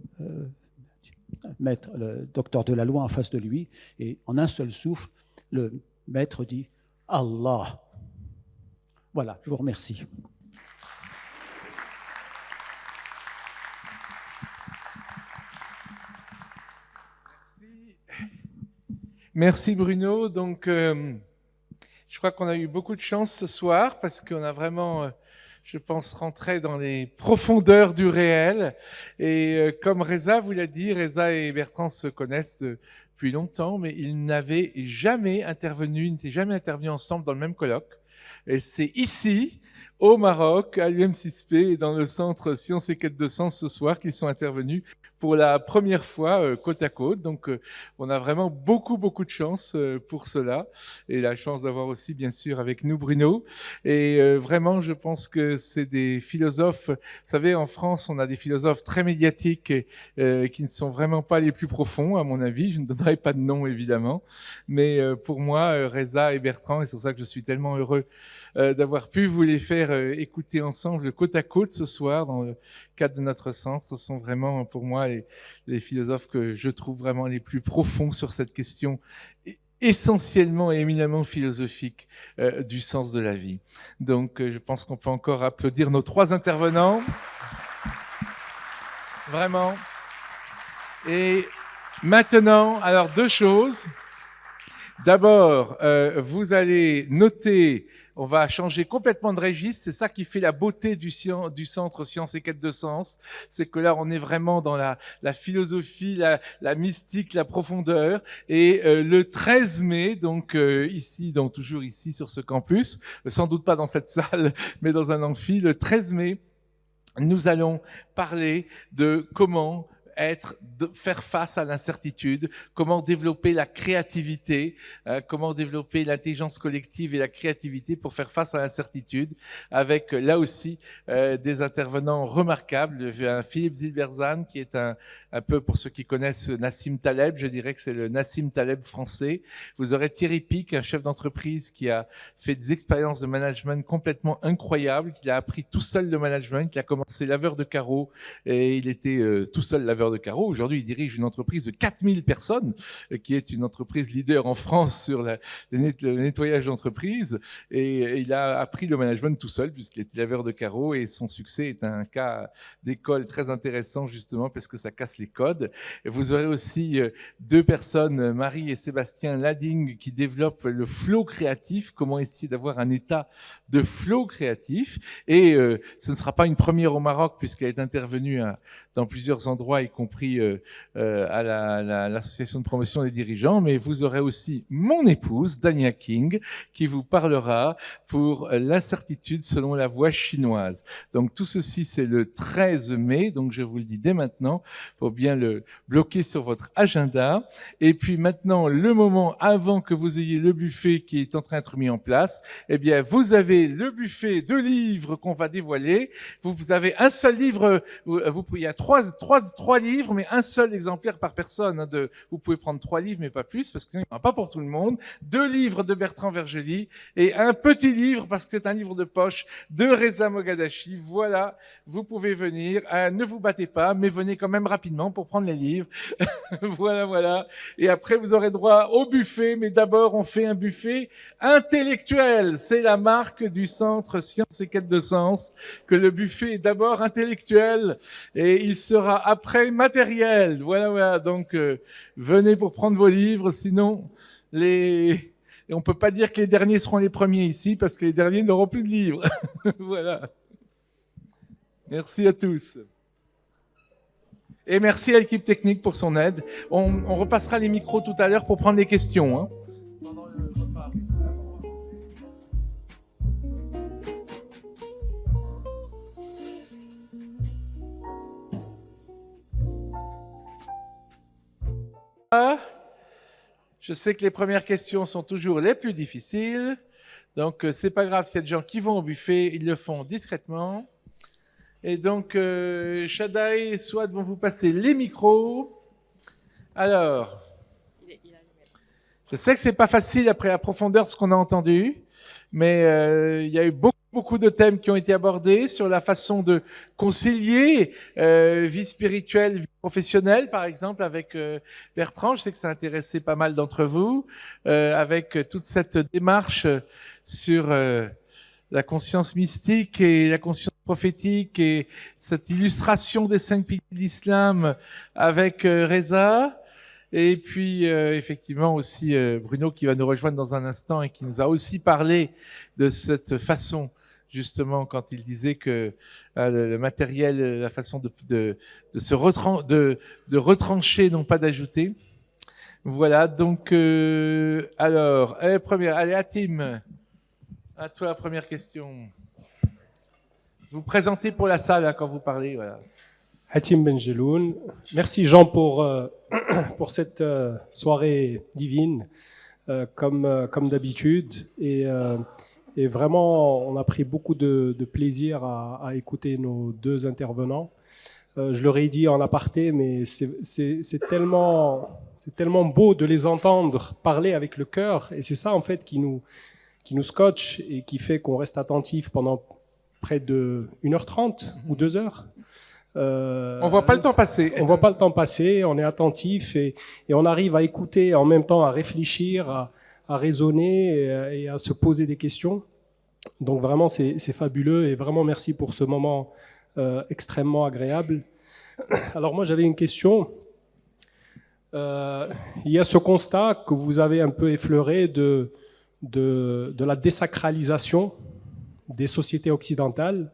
docteur de la loi en face de lui, et en un seul souffle, le maître dit « Allah ». Voilà, je vous remercie. Merci Bruno. Donc, je crois qu'on a eu beaucoup de chance ce soir parce qu'on a vraiment, je pense, rentré dans les profondeurs du réel. Et comme Reza vous l'a dit, Reza et Bertrand se connaissent depuis longtemps, mais ils n'avaient jamais intervenu, ils n'étaient jamais intervenus ensemble dans le même colloque. Et c'est ici, au Maroc, à l'UM6P et dans le centre Sciences et Quêtes de Sens ce soir, qui sont intervenus pour la première fois côte à côte. Donc, on a vraiment beaucoup de chance pour cela. Et la chance d'avoir aussi, bien sûr, avec nous Bruno. Et vraiment, je pense que c'est des philosophes. Vous savez, en France, on a des philosophes très médiatiques qui ne sont vraiment pas les plus profonds, à mon avis. Je ne donnerai pas de nom, évidemment. Mais pour moi, Reza et Bertrand, et c'est pour ça que je suis tellement heureux d'avoir pu vous les faire écouter ensemble côte à côte ce soir dans le cadre de notre centre. Ce sont vraiment pour moi les philosophes que je trouve vraiment les plus profonds sur cette question essentiellement et éminemment philosophique du sens de la vie. Donc je pense qu'on peut encore applaudir nos 3 intervenants. Vraiment. Et maintenant, alors 2 choses. D'abord, vous allez noter, on va changer complètement de registre, c'est ça qui fait la beauté du centre Sciences et Quêtes de Sens, c'est que là on est vraiment dans la philosophie, la mystique, la profondeur, et le 13 mai, donc ici, donc toujours ici sur ce campus, sans doute pas dans cette salle, mais dans un amphi, le 13 mai, nous allons parler de comment faire face à l'incertitude, comment développer la créativité, comment développer l'intelligence collective et la créativité pour faire face à l'incertitude, avec là aussi des intervenants remarquables. Philippe Zilberzan, qui est un peu, pour ceux qui connaissent Nassim Taleb, je dirais que c'est le Nassim Taleb français. Vous aurez Thierry Pic, un chef d'entreprise qui a fait des expériences de management complètement incroyables, qui a appris tout seul le management, qui a commencé laveur de carreaux, et il était tout seul laveur de carreaux. Aujourd'hui, il dirige une entreprise de 4000 personnes, qui est une entreprise leader en France sur le nettoyage d'entreprise. Et il a appris le management tout seul, puisqu'il était laveur de carreaux, et son succès est un cas d'école très intéressant, justement, parce que ça casse les codes. Et vous aurez aussi 2 personnes, Marie et Sébastien Lading, qui développent le flow créatif, comment essayer d'avoir un état de flow créatif. Et ce ne sera pas une première au Maroc, puisqu'elle est intervenue dans plusieurs endroits, y compris à l'association de promotion des dirigeants, mais vous aurez aussi mon épouse, Dania King, qui vous parlera pour l'incertitude selon la voie chinoise. Donc tout ceci, c'est le 13 mai, donc je vous le dis dès maintenant, pour bien le bloquer sur votre agenda. Et puis maintenant, le moment avant que vous ayez le buffet qui est en train d'être mis en place, eh bien, vous avez le buffet de livres qu'on va dévoiler. Vous avez un seul livre, il y a trois livres, mais un seul exemplaire par personne. Vous pouvez prendre 3 livres, mais pas plus, parce que sinon, il n'y en a pas pour tout le monde. 2 livres de Bertrand Vergely et un petit livre, parce que c'est un livre de poche, de Reza Moghadachi. Voilà, vous pouvez venir. Ne vous battez pas, mais venez quand même rapidement pour prendre les livres. Voilà. Et après, vous aurez droit au buffet, mais d'abord, on fait un buffet intellectuel. C'est la marque du centre Sciences et Quêtes de Sens, que le buffet est d'abord intellectuel et il sera après matériel. Voilà. Donc, venez pour prendre vos livres, sinon et on peut pas dire que les derniers seront les premiers ici, parce que les derniers n'auront plus de livres. Voilà. Merci à tous. Et merci à l'équipe technique pour son aide. On repassera les micros tout à l'heure pour prendre les questions. Hein. Je sais que les premières questions sont toujours les plus difficiles. Donc, c'est pas grave s'il y a des gens qui vont au buffet, ils le font discrètement. Et donc, Shadai et Swad vont vous passer les micros. Alors, je sais que c'est pas facile après la profondeur de ce qu'on a entendu, mais il y a eu beaucoup de thèmes qui ont été abordés sur la façon de concilier vie spirituelle, vie professionnelle, par exemple, avec Bertrand. Je sais que ça a intéressé pas mal d'entre vous, avec toute cette démarche sur la conscience mystique et la conscience prophétique et cette illustration des 5 piliers de l'islam avec Reza. Et puis, effectivement, aussi Bruno qui va nous rejoindre dans un instant et qui nous a aussi parlé de cette façon, justement, quand il disait que le matériel, la façon de retrancher, non pas d'ajouter. Voilà, donc, alors, allez, Hatim, à toi la première question. Vous présentez pour la salle hein, quand vous parlez. Voilà. Hatim Benjeloun. Merci Jean pour cette soirée divine, comme d'habitude. Et vraiment, on a pris beaucoup de plaisir à écouter nos deux intervenants. Je leur ai dit en aparté, mais c'est tellement beau de les entendre parler avec le cœur. Et c'est ça, en fait, qui nous scotche et qui fait qu'on reste attentif pendant près de 1h30 ou 2 heures. On voit pas le temps passer. On voit pas le temps passer, on est attentif et on arrive à écouter en même temps à réfléchir, à raisonner et à se poser des questions. Donc vraiment, c'est fabuleux et vraiment merci pour ce moment extrêmement agréable. Alors moi, j'avais une question. Il y a ce constat que vous avez un peu effleuré de la désacralisation des sociétés occidentales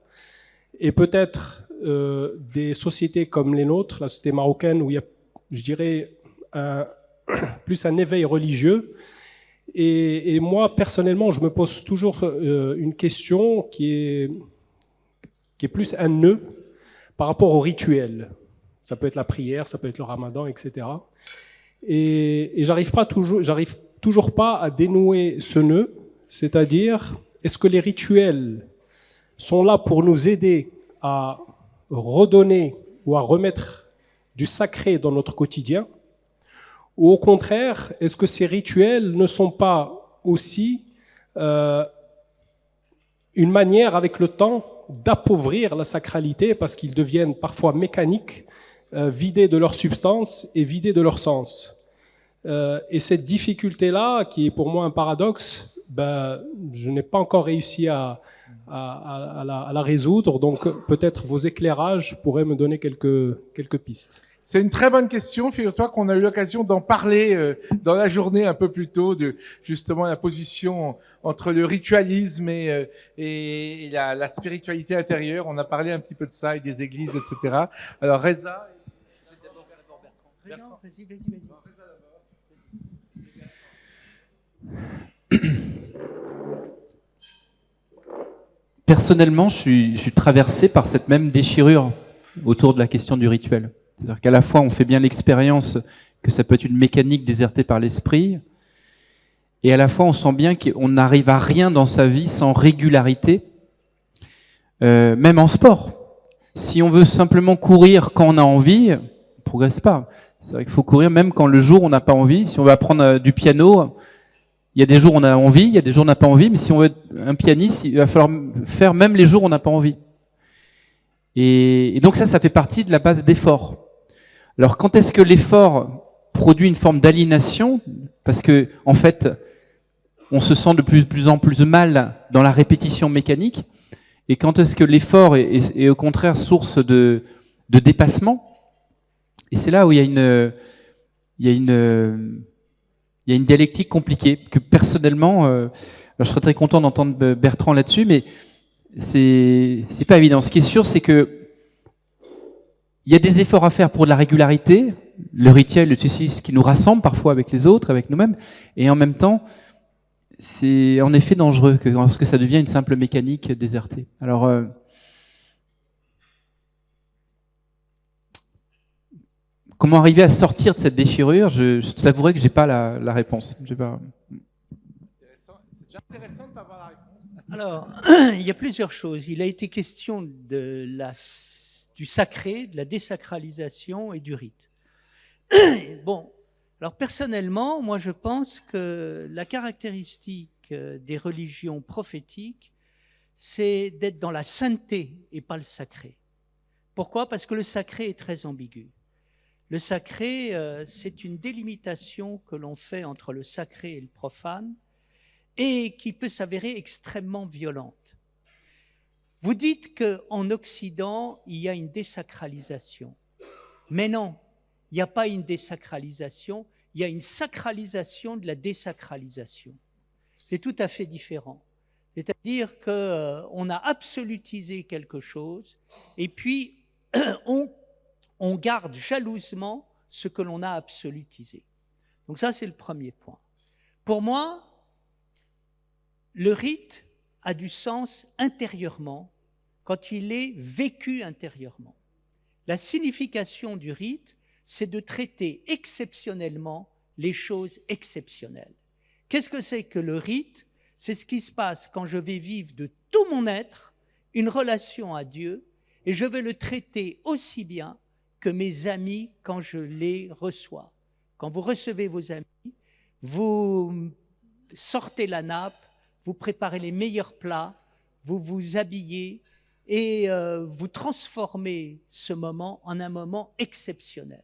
et peut-être des sociétés comme les nôtres, la société marocaine, où il y a, je dirais, plus un éveil religieux. Et moi, personnellement, je me pose toujours une question qui est plus un nœud par rapport au rituel. Ça peut être la prière, ça peut être le ramadan, etc. Et j'arrive toujours pas à dénouer ce nœud, c'est-à-dire, est-ce que les rituels sont là pour nous aider à redonner ou à remettre du sacré dans notre quotidien, ou au contraire, est-ce que ces rituels ne sont pas aussi une manière avec le temps d'appauvrir la sacralité parce qu'ils deviennent parfois mécaniques, vidés de leur substance et vidés de leur sens. Et cette difficulté-là, qui est pour moi un paradoxe, je n'ai pas encore réussi à la résoudre, donc peut-être vos éclairages pourraient me donner quelques pistes. C'est une très bonne question. Figure-toi qu'on a eu l'occasion d'en parler dans la journée un peu plus tôt, de justement la position entre le ritualisme et la spiritualité intérieure. On a parlé un petit peu de ça et des églises, etc. Alors Reza. Vas-y. Personnellement, je suis traversé par cette même déchirure autour de la question du rituel. C'est-à-dire qu'à la fois, on fait bien l'expérience que ça peut être une mécanique désertée par l'esprit, et à la fois, on sent bien qu'on n'arrive à rien dans sa vie sans régularité, même en sport. Si on veut simplement courir quand on a envie, on ne progresse pas. C'est vrai qu'il faut courir même quand le jour on n'a pas envie. Si on veut apprendre du piano, il y a des jours où on a envie, il y a des jours où on n'a pas envie, mais si on veut être un pianiste, il va falloir faire même les jours où on n'a pas envie. Et donc ça fait partie de la base d'effort. Alors quand est-ce que l'effort produit une forme d'aliénation? Parce que en fait, on se sent de plus en plus mal dans la répétition mécanique. Et quand est-ce que l'effort est au contraire source de dépassement? Et c'est là où il y a une dialectique compliquée que personnellement, alors je serais très content d'entendre Bertrand là-dessus, mais c'est pas évident. Ce qui est sûr, c'est que il y a des efforts à faire pour de la régularité, le rituel, ce qui nous rassemble parfois avec les autres, avec nous-mêmes, et en même temps, c'est en effet dangereux lorsque ça devient une simple mécanique désertée. Alors, comment arriver à sortir de cette déchirure? Je t'avouerai que j'ai pas la réponse. C'est déjà intéressant de pas avoir la réponse. Alors, il y a plusieurs choses. Il a été question du sacré, de la désacralisation et du rite. Bon, alors personnellement, moi je pense que la caractéristique des religions prophétiques, c'est d'être dans la sainteté et pas le sacré. Pourquoi? Parce que le sacré est très ambigu. Le sacré, c'est une délimitation que l'on fait entre le sacré et le profane et qui peut s'avérer extrêmement violente. Vous dites qu'en Occident, il y a une désacralisation. Mais non, il n'y a pas une désacralisation, il y a une sacralisation de la désacralisation. C'est tout à fait différent. C'est-à-dire qu'on a absolutisé quelque chose et puis on garde jalousement ce que l'on a absolutisé. Donc ça, c'est le premier point. Pour moi, le rite a du sens intérieurement quand il est vécu intérieurement. La signification du rite, c'est de traiter exceptionnellement les choses exceptionnelles. Qu'est-ce que c'est que le rite? C'est ce qui se passe quand je vais vivre de tout mon être une relation à Dieu et je vais le traiter aussi bien que mes amis quand je les reçois. Quand vous recevez vos amis, vous sortez la nappe, vous préparez les meilleurs plats, vous vous habillez et vous transformez ce moment en un moment exceptionnel.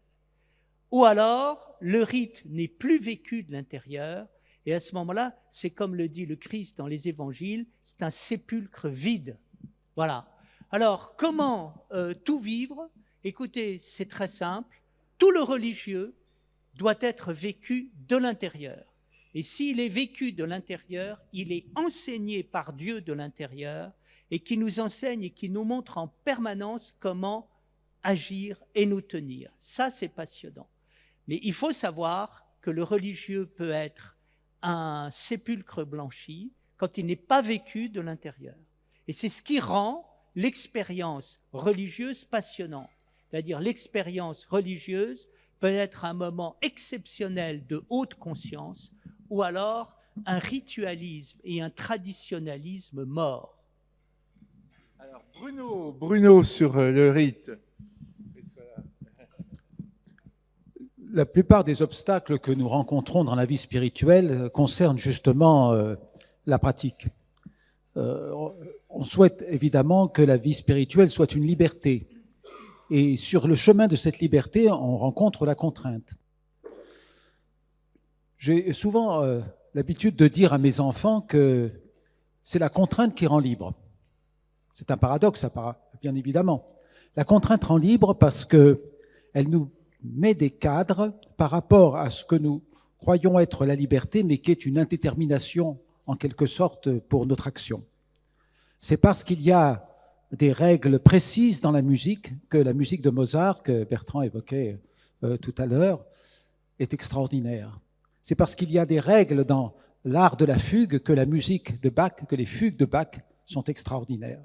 Ou alors, le rite n'est plus vécu de l'intérieur, et à ce moment-là, c'est comme le dit le Christ dans les évangiles, c'est un sépulcre vide. Voilà. Alors, comment tout vivre? Écoutez, c'est très simple. Tout le religieux doit être vécu de l'intérieur. Et s'il est vécu de l'intérieur, il est enseigné par Dieu de l'intérieur et qui nous enseigne et qui nous montre en permanence comment agir et nous tenir. Ça, c'est passionnant. Mais il faut savoir que le religieux peut être un sépulcre blanchi quand il n'est pas vécu de l'intérieur. Et c'est ce qui rend l'expérience religieuse passionnante. C'est-à-dire l'expérience religieuse peut être un moment exceptionnel de haute conscience ou alors un ritualisme et un traditionnalisme mort. Alors Bruno sur le rite. La plupart des obstacles que nous rencontrons dans la vie spirituelle concernent justement la pratique. On souhaite évidemment que la vie spirituelle soit une liberté. Et sur le chemin de cette liberté, on rencontre la contrainte. J'ai souvent l'habitude de dire à mes enfants que c'est la contrainte qui rend libre. C'est un paradoxe, bien évidemment. La contrainte rend libre parce qu'elle nous met des cadres par rapport à ce que nous croyons être la liberté, mais qui est une indétermination en quelque sorte pour notre action. C'est parce qu'il y a des règles précises dans la musique que la musique de Mozart, que Bertrand évoquait tout à l'heure, est extraordinaire. C'est parce qu'il y a des règles dans l'art de la fugue que la musique de Bach, que les fugues de Bach sont extraordinaires.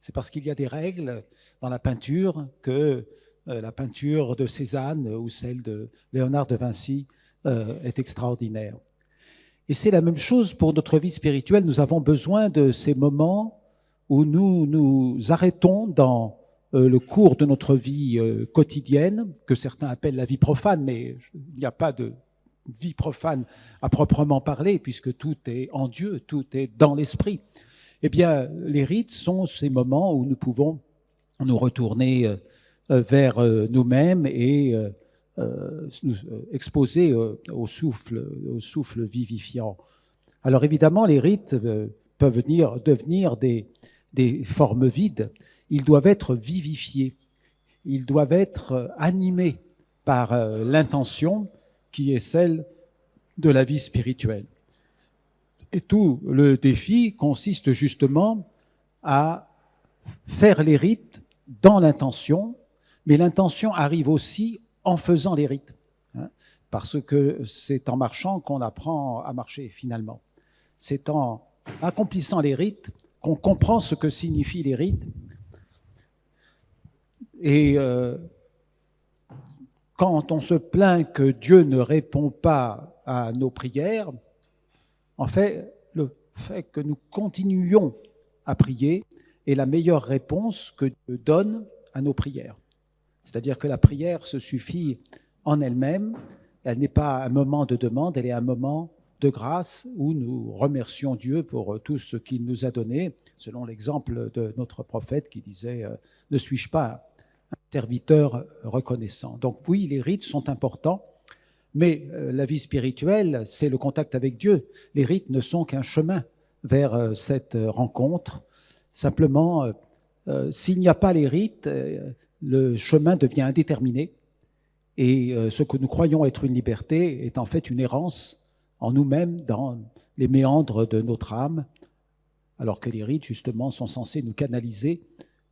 C'est parce qu'il y a des règles dans la peinture que la peinture de Cézanne ou celle de Léonard de Vinci est extraordinaire. Et c'est la même chose pour notre vie spirituelle. Nous avons besoin de ces moments où nous nous arrêtons dans le cours de notre vie quotidienne, que certains appellent la vie profane, mais il n'y a pas de vie profane à proprement parler, puisque tout est en Dieu, tout est dans l'esprit. Eh bien, les rites sont ces moments où nous pouvons nous retourner vers nous-mêmes et nous exposer au souffle vivifiant. Alors évidemment, les rites peuvent devenir des formes vides. Ils doivent être vivifiés. Ils doivent être animés par l'intention qui est celle de la vie spirituelle. Et tout le défi consiste justement à faire les rites dans l'intention, mais l'intention arrive aussi en faisant les rites, parce que c'est en marchant qu'on apprend à marcher finalement. C'est en accomplissant les rites qu'on comprend ce que signifient les rites. Et quand on se plaint que Dieu ne répond pas à nos prières, en fait, le fait que nous continuions à prier est la meilleure réponse que Dieu donne à nos prières. C'est-à-dire que la prière se suffit en elle-même, elle n'est pas un moment de demande, elle est un moment de grâce où nous remercions Dieu pour tout ce qu'il nous a donné, selon l'exemple de notre prophète qui disait « Ne suis-je pas un serviteur reconnaissant ?» Donc oui, les rites sont importants, mais la vie spirituelle, c'est le contact avec Dieu. Les rites ne sont qu'un chemin vers cette rencontre. Simplement, s'il n'y a pas les rites, le chemin devient indéterminé et ce que nous croyons être une liberté est en fait une errance en nous-mêmes, dans les méandres de notre âme, alors que les rites, justement, sont censés nous canaliser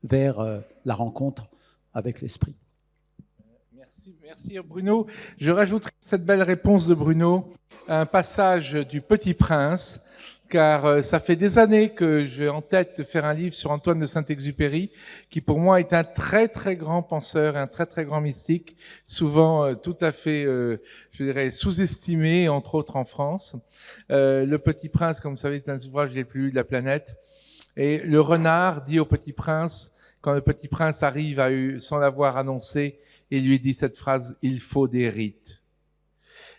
vers la rencontre avec l'esprit. Merci Bruno. Je rajouterai cette belle réponse de Bruno un passage du Petit Prince car ça fait des années que j'ai en tête de faire un livre sur Antoine de Saint-Exupéry, qui pour moi est un très très grand penseur, un très très grand mystique, souvent tout à fait, je dirais, sous-estimé, entre autres en France. Le Petit Prince, comme vous savez, est un des ouvrages les plus lus de la planète. Et le renard dit au Petit Prince, quand le Petit Prince arrive sans l'avoir annoncé, il lui dit cette phrase « Il faut des rites ».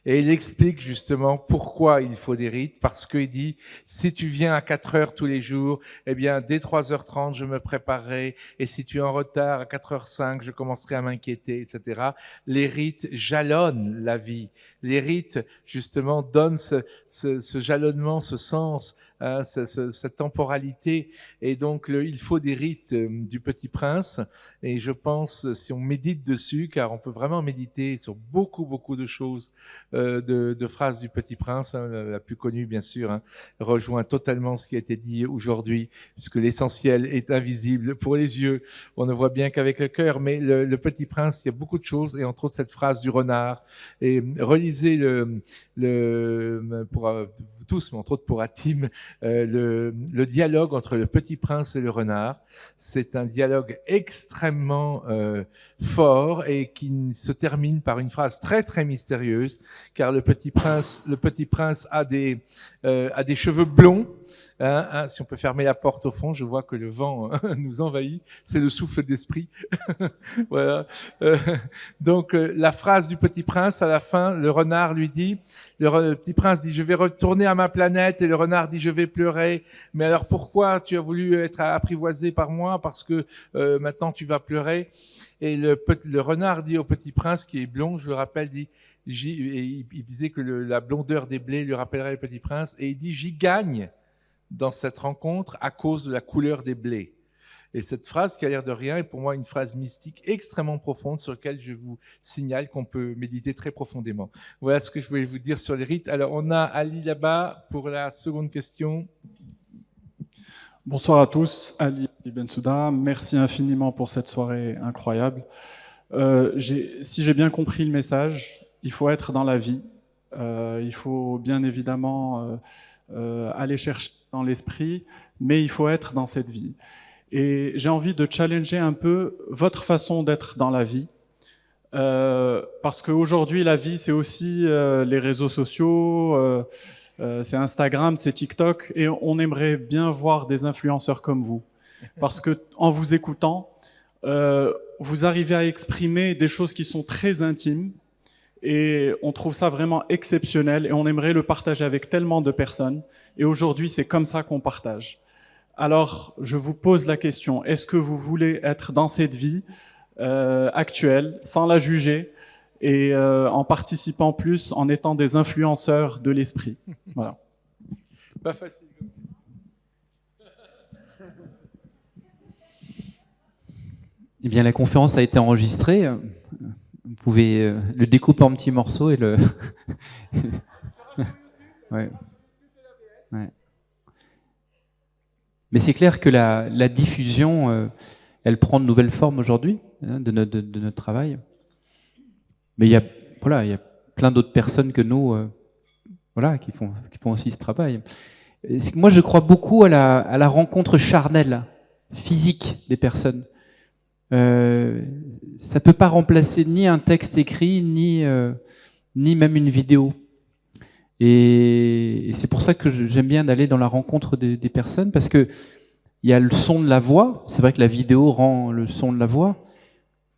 Et il explique justement pourquoi il faut des rites, parce qu'il dit, si tu viens à 4 heures tous les jours, eh bien, dès 3h30, je me préparerai, et si tu es en retard à 4h05, je commencerai à m'inquiéter, etc. Les rites jalonnent la vie. Les rites, justement, donnent ce jalonnement, ce sens, hein, cette temporalité. Et donc, il faut des rites du Petit Prince. Et je pense, si on médite dessus, car on peut vraiment méditer sur beaucoup, beaucoup de choses, de phrases du Petit Prince, hein, la plus connue, bien sûr, hein, rejoint totalement ce qui a été dit aujourd'hui, puisque l'essentiel est invisible pour les yeux. On ne voit bien qu'avec le cœur, mais le Petit Prince, il y a beaucoup de choses, et entre autres cette phrase du renard. Et relisez pour vous tous, mais entre autres pour Hatim, le dialogue entre le Petit Prince et le renard. C'est un dialogue extrêmement fort et qui se termine par une phrase très très mystérieuse, car le Petit Prince a des cheveux blonds. Hein, si on peut fermer la porte au fond, je vois que le vent nous envahit, c'est le souffle d'esprit. Voilà. Donc la phrase du Petit Prince, à la fin, le renard lui dit, le Petit Prince dit, je vais retourner à ma planète, et le renard dit, je vais pleurer. Mais alors pourquoi tu as voulu être apprivoisé par moi? Parce que maintenant tu vas pleurer. Et le renard dit au Petit Prince, qui est blond, je le rappelle, dit, il disait que la blondeur des blés lui rappellerait le Petit Prince, et il dit, j'y gagne dans cette rencontre à cause de la couleur des blés. Et cette phrase, qui a l'air de rien, est pour moi une phrase mystique extrêmement profonde sur laquelle je vous signale qu'on peut méditer très profondément. Voilà ce que je voulais vous dire sur les rites. Alors, on a Ali là-bas pour la seconde question. Bonsoir à tous, Ali Bensouda. Merci infiniment pour cette soirée incroyable. Si j'ai bien compris le message, il faut être dans la vie. Il faut bien évidemment aller chercher dans l'esprit, mais il faut être dans cette vie. Et j'ai envie de challenger un peu votre façon d'être dans la vie, parce qu'aujourd'hui, la vie, c'est aussi les réseaux sociaux, c'est Instagram, c'est TikTok, et on aimerait bien voir des influenceurs comme vous. Parce que en vous écoutant, vous arrivez à exprimer des choses qui sont très intimes, et on trouve ça vraiment exceptionnel, et on aimerait le partager avec tellement de personnes. Et aujourd'hui, c'est comme ça qu'on partage. Alors, je vous pose la question, est-ce que vous voulez être dans cette vie actuelle, sans la juger, et en participant plus, en étant des influenceurs de l'esprit? Voilà. Pas facile. Eh bien, la conférence a été enregistrée. Vous pouvez le découper en petits morceaux et le... Ouais. Ouais. Mais c'est clair que la diffusion, elle prend de nouvelles formes aujourd'hui, hein, de notre travail. Mais il y a plein d'autres personnes que nous, qui font aussi ce travail. Moi, je crois beaucoup à la rencontre charnelle, physique des personnes. Ça peut pas remplacer ni un texte écrit, ni même une vidéo. Et c'est pour ça que j'aime bien d'aller dans la rencontre des personnes, parce que il y a le son de la voix. C'est vrai que la vidéo rend le son de la voix,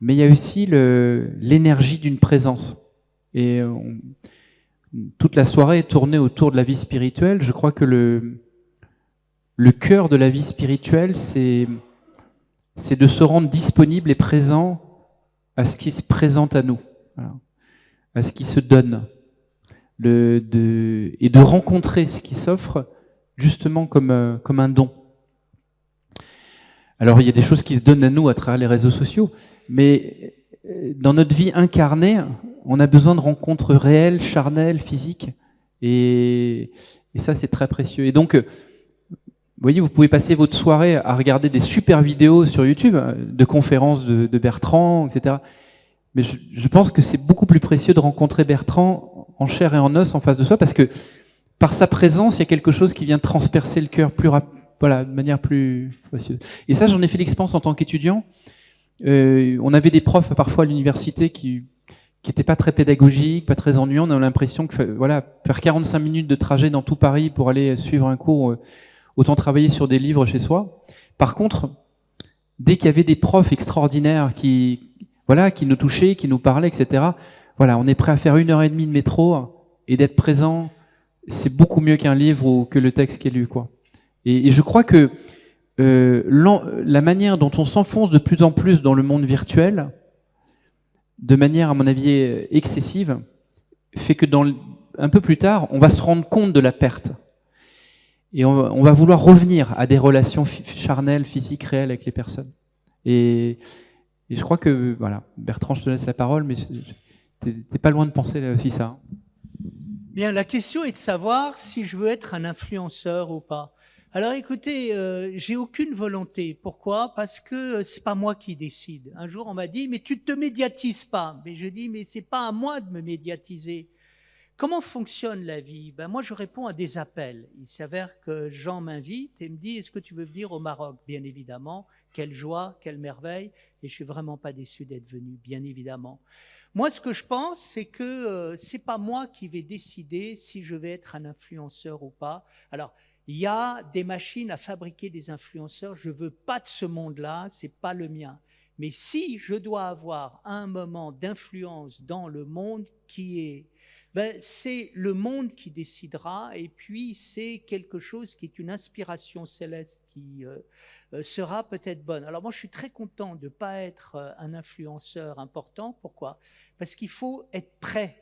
mais il y a aussi l'énergie d'une présence. Et toute la soirée est tournée autour de la vie spirituelle. Je crois que le cœur de la vie spirituelle, c'est de se rendre disponible et présent à ce qui se présente à nous, voilà, à ce qui se donne, et de rencontrer ce qui s'offre justement comme un don. Alors il y a des choses qui se donnent à nous à travers les réseaux sociaux, mais dans notre vie incarnée, on a besoin de rencontres réelles, charnelles, physiques, et ça c'est très précieux. Et donc, vous voyez, vous pouvez passer votre soirée à regarder des super vidéos sur YouTube, de conférences de Bertrand, etc. Mais je pense que c'est beaucoup plus précieux de rencontrer Bertrand en chair et en os en face de soi, parce que par sa présence, il y a quelque chose qui vient transpercer le cœur voilà, de manière plus facile. Et ça, j'en ai fait l'expérience en tant qu'étudiant. On avait des profs parfois à l'université qui n'étaient pas très pédagogiques, pas très ennuyants. On a l'impression que voilà, faire 45 minutes de trajet dans tout Paris pour aller suivre un cours, autant travailler sur des livres chez soi. Par contre, dès qu'il y avait des profs extraordinaires qui nous touchaient, qui nous parlaient, etc., voilà, on est prêt à faire 1h30 de métro et d'être présent. C'est beaucoup mieux qu'un livre ou que le texte qui est lu, quoi. Et je crois que la manière dont on s'enfonce de plus en plus dans le monde virtuel, de manière, à mon avis, excessive, fait que un peu plus tard, on va se rendre compte de la perte. Et on va vouloir revenir à des relations charnelles, physiques, réelles avec les personnes. Et je crois que, voilà, Bertrand, je te laisse la parole, mais t'es pas loin de penser là aussi ça. Bien, la question est de savoir si je veux être un influenceur ou pas. Alors écoutez, j'ai aucune volonté. Pourquoi? Parce que c'est pas moi qui décide. Un jour, on m'a dit, mais tu te médiatises pas. Mais je dis, mais c'est pas à moi de me médiatiser. Comment fonctionne la vie? Ben moi, je réponds à des appels. Il s'avère que Jean m'invite et me dit, est-ce que tu veux venir au Maroc? Bien évidemment. Quelle joie, quelle merveille. Et je suis vraiment pas déçu d'être venu, bien évidemment. Moi, ce que je pense, c'est que c'est pas moi qui vais décider si je vais être un influenceur ou pas. Alors, il y a des machines à fabriquer des influenceurs. Je veux pas de ce monde-là, c'est pas le mien. Mais si je dois avoir un moment d'influence dans le monde qui est, ben, c'est le monde qui décidera, et puis c'est quelque chose qui est une inspiration céleste qui sera peut-être bonne. Alors moi, je suis très content de ne pas être un influenceur important. Pourquoi? Parce qu'il faut être prêt.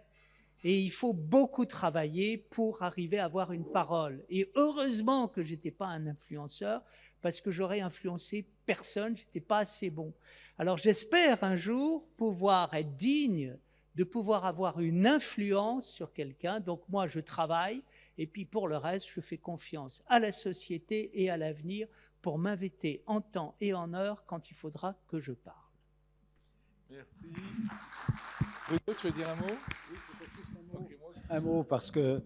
Et il faut beaucoup travailler pour arriver à avoir une parole. Et heureusement que je n'étais pas un influenceur, parce que j'aurais influencé personne, je n'étais pas assez bon. Alors j'espère un jour pouvoir être digne de pouvoir avoir une influence sur quelqu'un. Donc moi, je travaille, et puis pour le reste, je fais confiance à la société et à l'avenir pour m'inviter en temps et en heure quand il faudra que je parle. Merci. Bruno, tu veux dire un mot? Un mot parce que,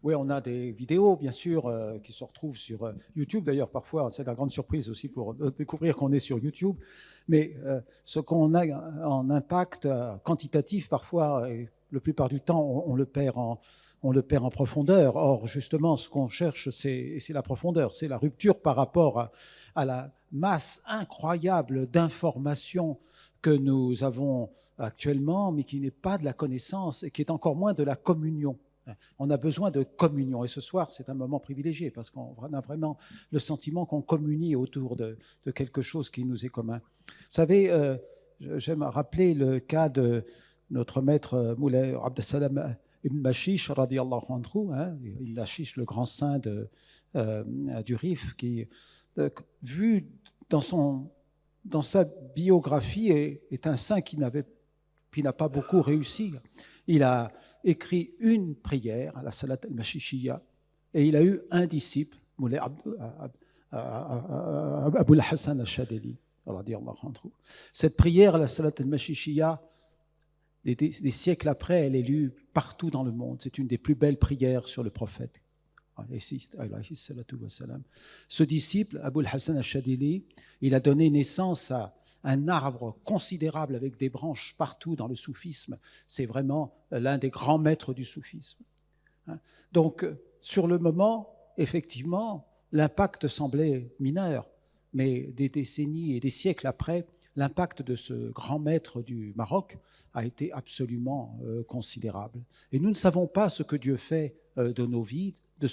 oui, on a des vidéos, bien sûr, qui se retrouvent sur YouTube. D'ailleurs, parfois, c'est la grande surprise aussi pour découvrir qu'on est sur YouTube. Mais ce qu'on a en impact quantitatif, parfois, et la plupart du temps, on le perd en profondeur. Or, justement, ce qu'on cherche, c'est la profondeur, c'est la rupture par rapport à la masse incroyable d'informations que nous avons actuellement, mais qui n'est pas de la connaissance et qui est encore moins de la communion. On a besoin de communion. Et ce soir, c'est un moment privilégié parce qu'on a vraiment le sentiment qu'on communie autour de quelque chose qui nous est commun. Vous savez, j'aime rappeler le cas de notre maître Moulay Abd Salam Ibn Mashish, radiallahu anhu, Ibn Mashish, le grand saint du Rif, qui, vu dans sa biographie, est un saint qui n'a pas beaucoup réussi. Il a écrit une prière, à la Salat al-Mashishiya, et il a eu un disciple, Moulay Abul Hassan al-Shadili. Cette prière, à la Salat al-Mashishiya, des siècles après, elle est lue partout dans le monde. C'est une des plus belles prières sur le prophète. Ce disciple, Abul Hassan al-Shadili, il a donné naissance à un arbre considérable avec des branches partout dans le soufisme. C'est vraiment l'un des grands maîtres du soufisme. Donc, sur le moment, effectivement, l'impact semblait mineur, mais des décennies et des siècles après, l'impact de ce grand maître du Maroc a été absolument considérable. Et nous ne savons pas ce que Dieu fait de nos vies, nous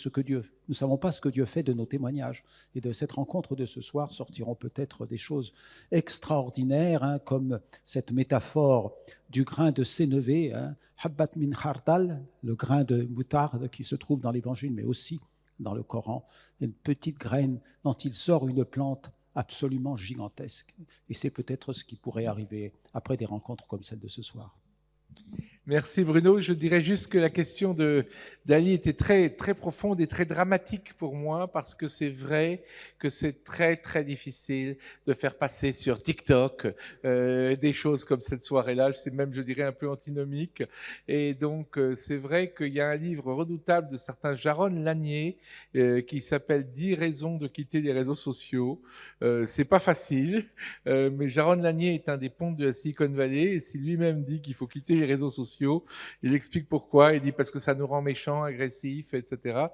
ne savons pas ce que Dieu fait de nos témoignages. Et de cette rencontre de ce soir sortiront peut-être des choses extraordinaires, comme cette métaphore du grain de sénévé, Habbat min khardal, le grain de moutarde qui se trouve dans l'Évangile, mais aussi dans le Coran, une petite graine dont il sort une plante absolument gigantesque. Et c'est peut-être ce qui pourrait arriver après des rencontres comme celle de ce soir. Merci Bruno. Je dirais juste que la question d'Ali était très, très profonde et très dramatique pour moi parce que c'est vrai que c'est très, très difficile de faire passer sur TikTok des choses comme cette soirée-là. C'est même, je dirais, un peu antinomique. Et donc, c'est vrai qu'il y a un livre redoutable de certain Jaron Lanier qui s'appelle 10 raisons de quitter les réseaux sociaux. C'est pas facile, mais Jaron Lanier est un des pontes de la Silicon Valley et si lui-même dit qu'il faut quitter les réseaux sociaux, il explique pourquoi, il dit parce que ça nous rend méchants, agressifs, etc.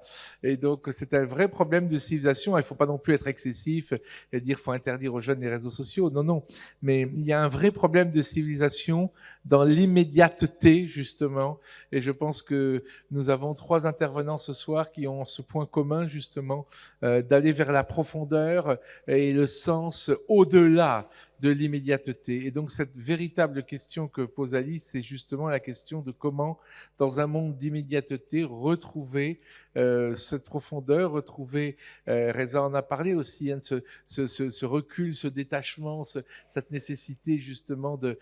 Et donc c'est un vrai problème de civilisation. Il ne faut pas non plus être excessif et dire qu'il faut interdire aux jeunes les réseaux sociaux. Non, non. Mais il y a un vrai problème de civilisation dans l'immédiateté, justement. Et je pense que nous avons 3 intervenants ce soir qui ont ce point commun, justement, d'aller vers la profondeur et le sens au-delà de l'immédiateté. Et donc cette véritable question que pose Alice, c'est justement la question de comment, dans un monde d'immédiateté, retrouver cette profondeur, retrouver, Reza en a parlé aussi, hein, ce recul, ce détachement, cette nécessité justement de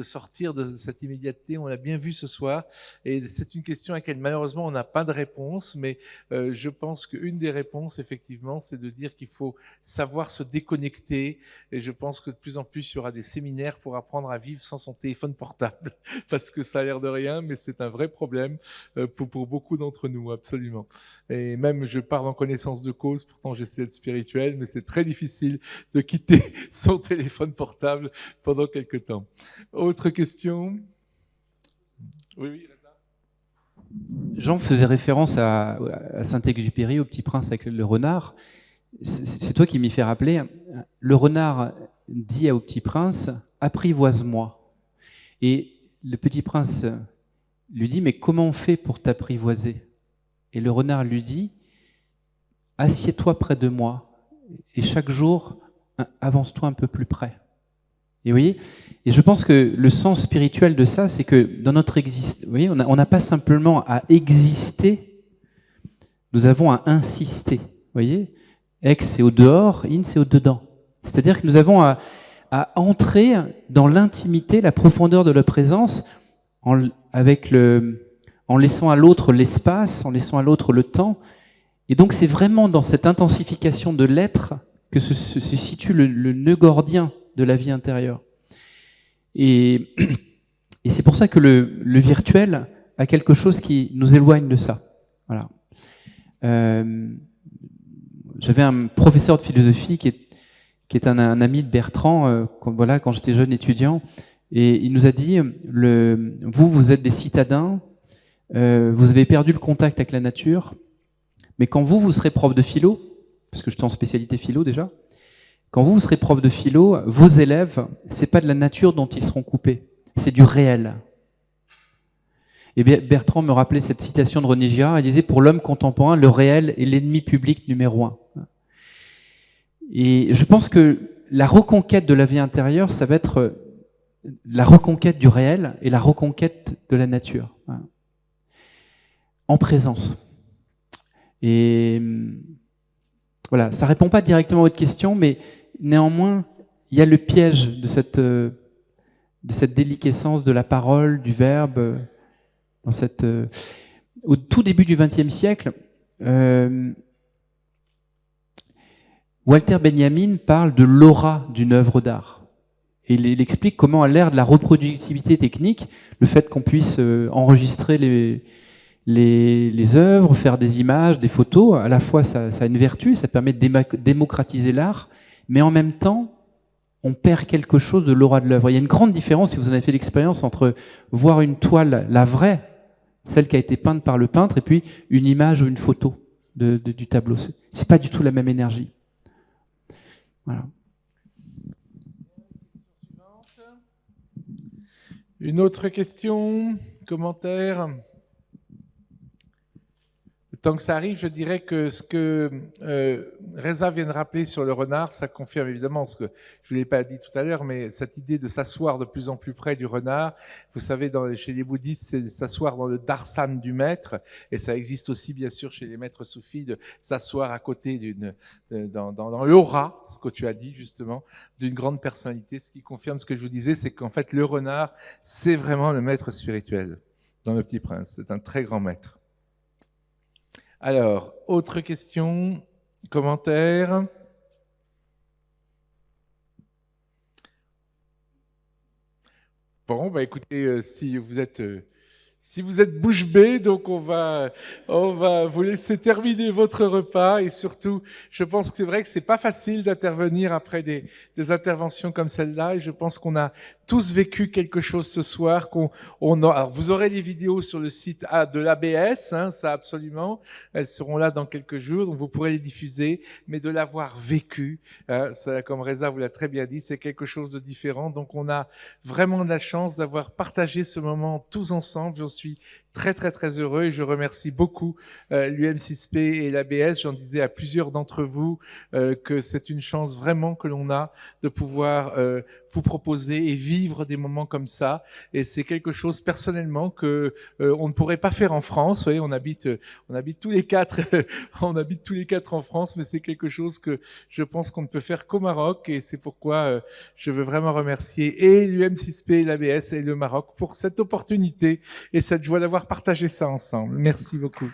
sortir de cette immédiateté. On l'a bien vu ce soir, et c'est une question à laquelle malheureusement on n'a pas de réponse, mais je pense qu'une des réponses, effectivement, c'est de dire qu'il faut savoir se déconnecter, et je pense que de plus en plus, il y aura des séminaires pour apprendre à vivre sans son téléphone portable, parce que ça a l'air de rien, mais c'est un vrai problème pour beaucoup d'entre nous, absolument. Et même, je parle en connaissance de cause, pourtant j'essaie d'être spirituel, mais c'est très difficile de quitter son téléphone portable pendant quelque temps. Autre question? Oui, oui. Jean faisait référence à Saint-Exupéry, au Petit Prince avec le renard. C'est toi qui m'y fais rappeler. Le renard dit au Petit Prince, apprivoise-moi. Et le Petit Prince lui dit, mais comment on fait pour t'apprivoiser? Et le renard lui dit, assieds-toi près de moi et chaque jour, avance-toi un peu plus près. Et vous voyez, et je pense que le sens spirituel de ça, c'est que dans notre existence, vous voyez, on n'a pas simplement à exister, nous avons à insister. Vous voyez, ex c'est au dehors, in c'est au dedans. C'est-à-dire que nous avons à entrer dans l'intimité, la profondeur de la présence, en laissant à l'autre l'espace, en laissant à l'autre le temps. Et donc c'est vraiment dans cette intensification de l'être que se situe le nœud gordien de la vie intérieure. Et c'est pour ça que le virtuel a quelque chose qui nous éloigne de ça. Voilà. J'avais un professeur de philosophie qui est un ami de Bertrand, quand j'étais jeune étudiant, et il nous a dit, vous êtes des citadins, vous avez perdu le contact avec la nature, mais quand vous serez prof de philo, parce que j'étais en spécialité philo déjà, quand vous serez prof de philo, vos élèves, c'est pas de la nature dont ils seront coupés, c'est du réel. Et Bertrand me rappelait cette citation de René Girard, il disait, pour l'homme contemporain, le réel est l'ennemi public numéro 1. Et je pense que la reconquête de la vie intérieure, ça va être la reconquête du réel et la reconquête de la nature, en présence. Et voilà, ça répond pas directement à votre question, mais néanmoins, il y a le piège de cette déliquescence de la parole, du verbe. Au tout début du XXe siècle, Walter Benjamin parle de l'aura d'une œuvre d'art. Et il explique comment, à l'ère de la reproductivité technique, le fait qu'on puisse enregistrer les œuvres, faire des images, des photos, à la fois ça a une vertu, ça permet de démocratiser l'art, mais en même temps, on perd quelque chose de l'aura de l'œuvre. Il y a une grande différence, si vous en avez fait l'expérience, entre voir une toile, la vraie, celle qui a été peinte par le peintre, et puis une image ou une photo du tableau. C'est pas du tout la même énergie. Voilà. Une autre question, commentaire? Tant que ça arrive, je dirais que ce que Reza vient de rappeler sur le renard, ça confirme évidemment ce que je ne l'ai pas dit tout à l'heure, mais cette idée de s'asseoir de plus en plus près du renard. Vous savez, chez les bouddhistes, c'est s'asseoir dans le darshan du maître, et ça existe aussi bien sûr chez les maîtres soufis de s'asseoir à côté dans l'aura, ce que tu as dit justement, d'une grande personnalité. Ce qui confirme ce que je vous disais, c'est qu'en fait le renard, c'est vraiment le maître spirituel dans Le Petit Prince. C'est un très grand maître. Alors, autre question, commentaire. Bon, bah écoutez, si vous êtes bouche bée, donc on va vous laisser terminer votre repas, et surtout, je pense que c'est vrai que c'est pas facile d'intervenir après des interventions comme celle-là, et je pense qu'on a tous vécu quelque chose ce soir. Alors vous aurez les vidéos sur le site de l'ABS, hein, ça absolument. Elles seront là dans quelques jours, donc vous pourrez les diffuser. Mais de l'avoir vécu, hein, ça, comme Reza vous l'a très bien dit, c'est quelque chose de différent. Donc on a vraiment de la chance d'avoir partagé ce moment tous ensemble. J'en suis très très très heureux, et je remercie beaucoup l'UM6P et l'ABS. J'en disais à plusieurs d'entre vous que c'est une chance vraiment que l'on a de pouvoir vous proposer et vivre des moments comme ça. Et c'est quelque chose personnellement que on ne pourrait pas faire en France. Vous voyez, on habite tous les quatre, on habite tous les quatre en France, mais c'est quelque chose que je pense qu'on ne peut faire qu'au Maroc, et c'est pourquoi je veux vraiment remercier et l'UM6P, l'ABS et le Maroc pour cette opportunité et cette joie d'avoir partager ça ensemble. Merci beaucoup.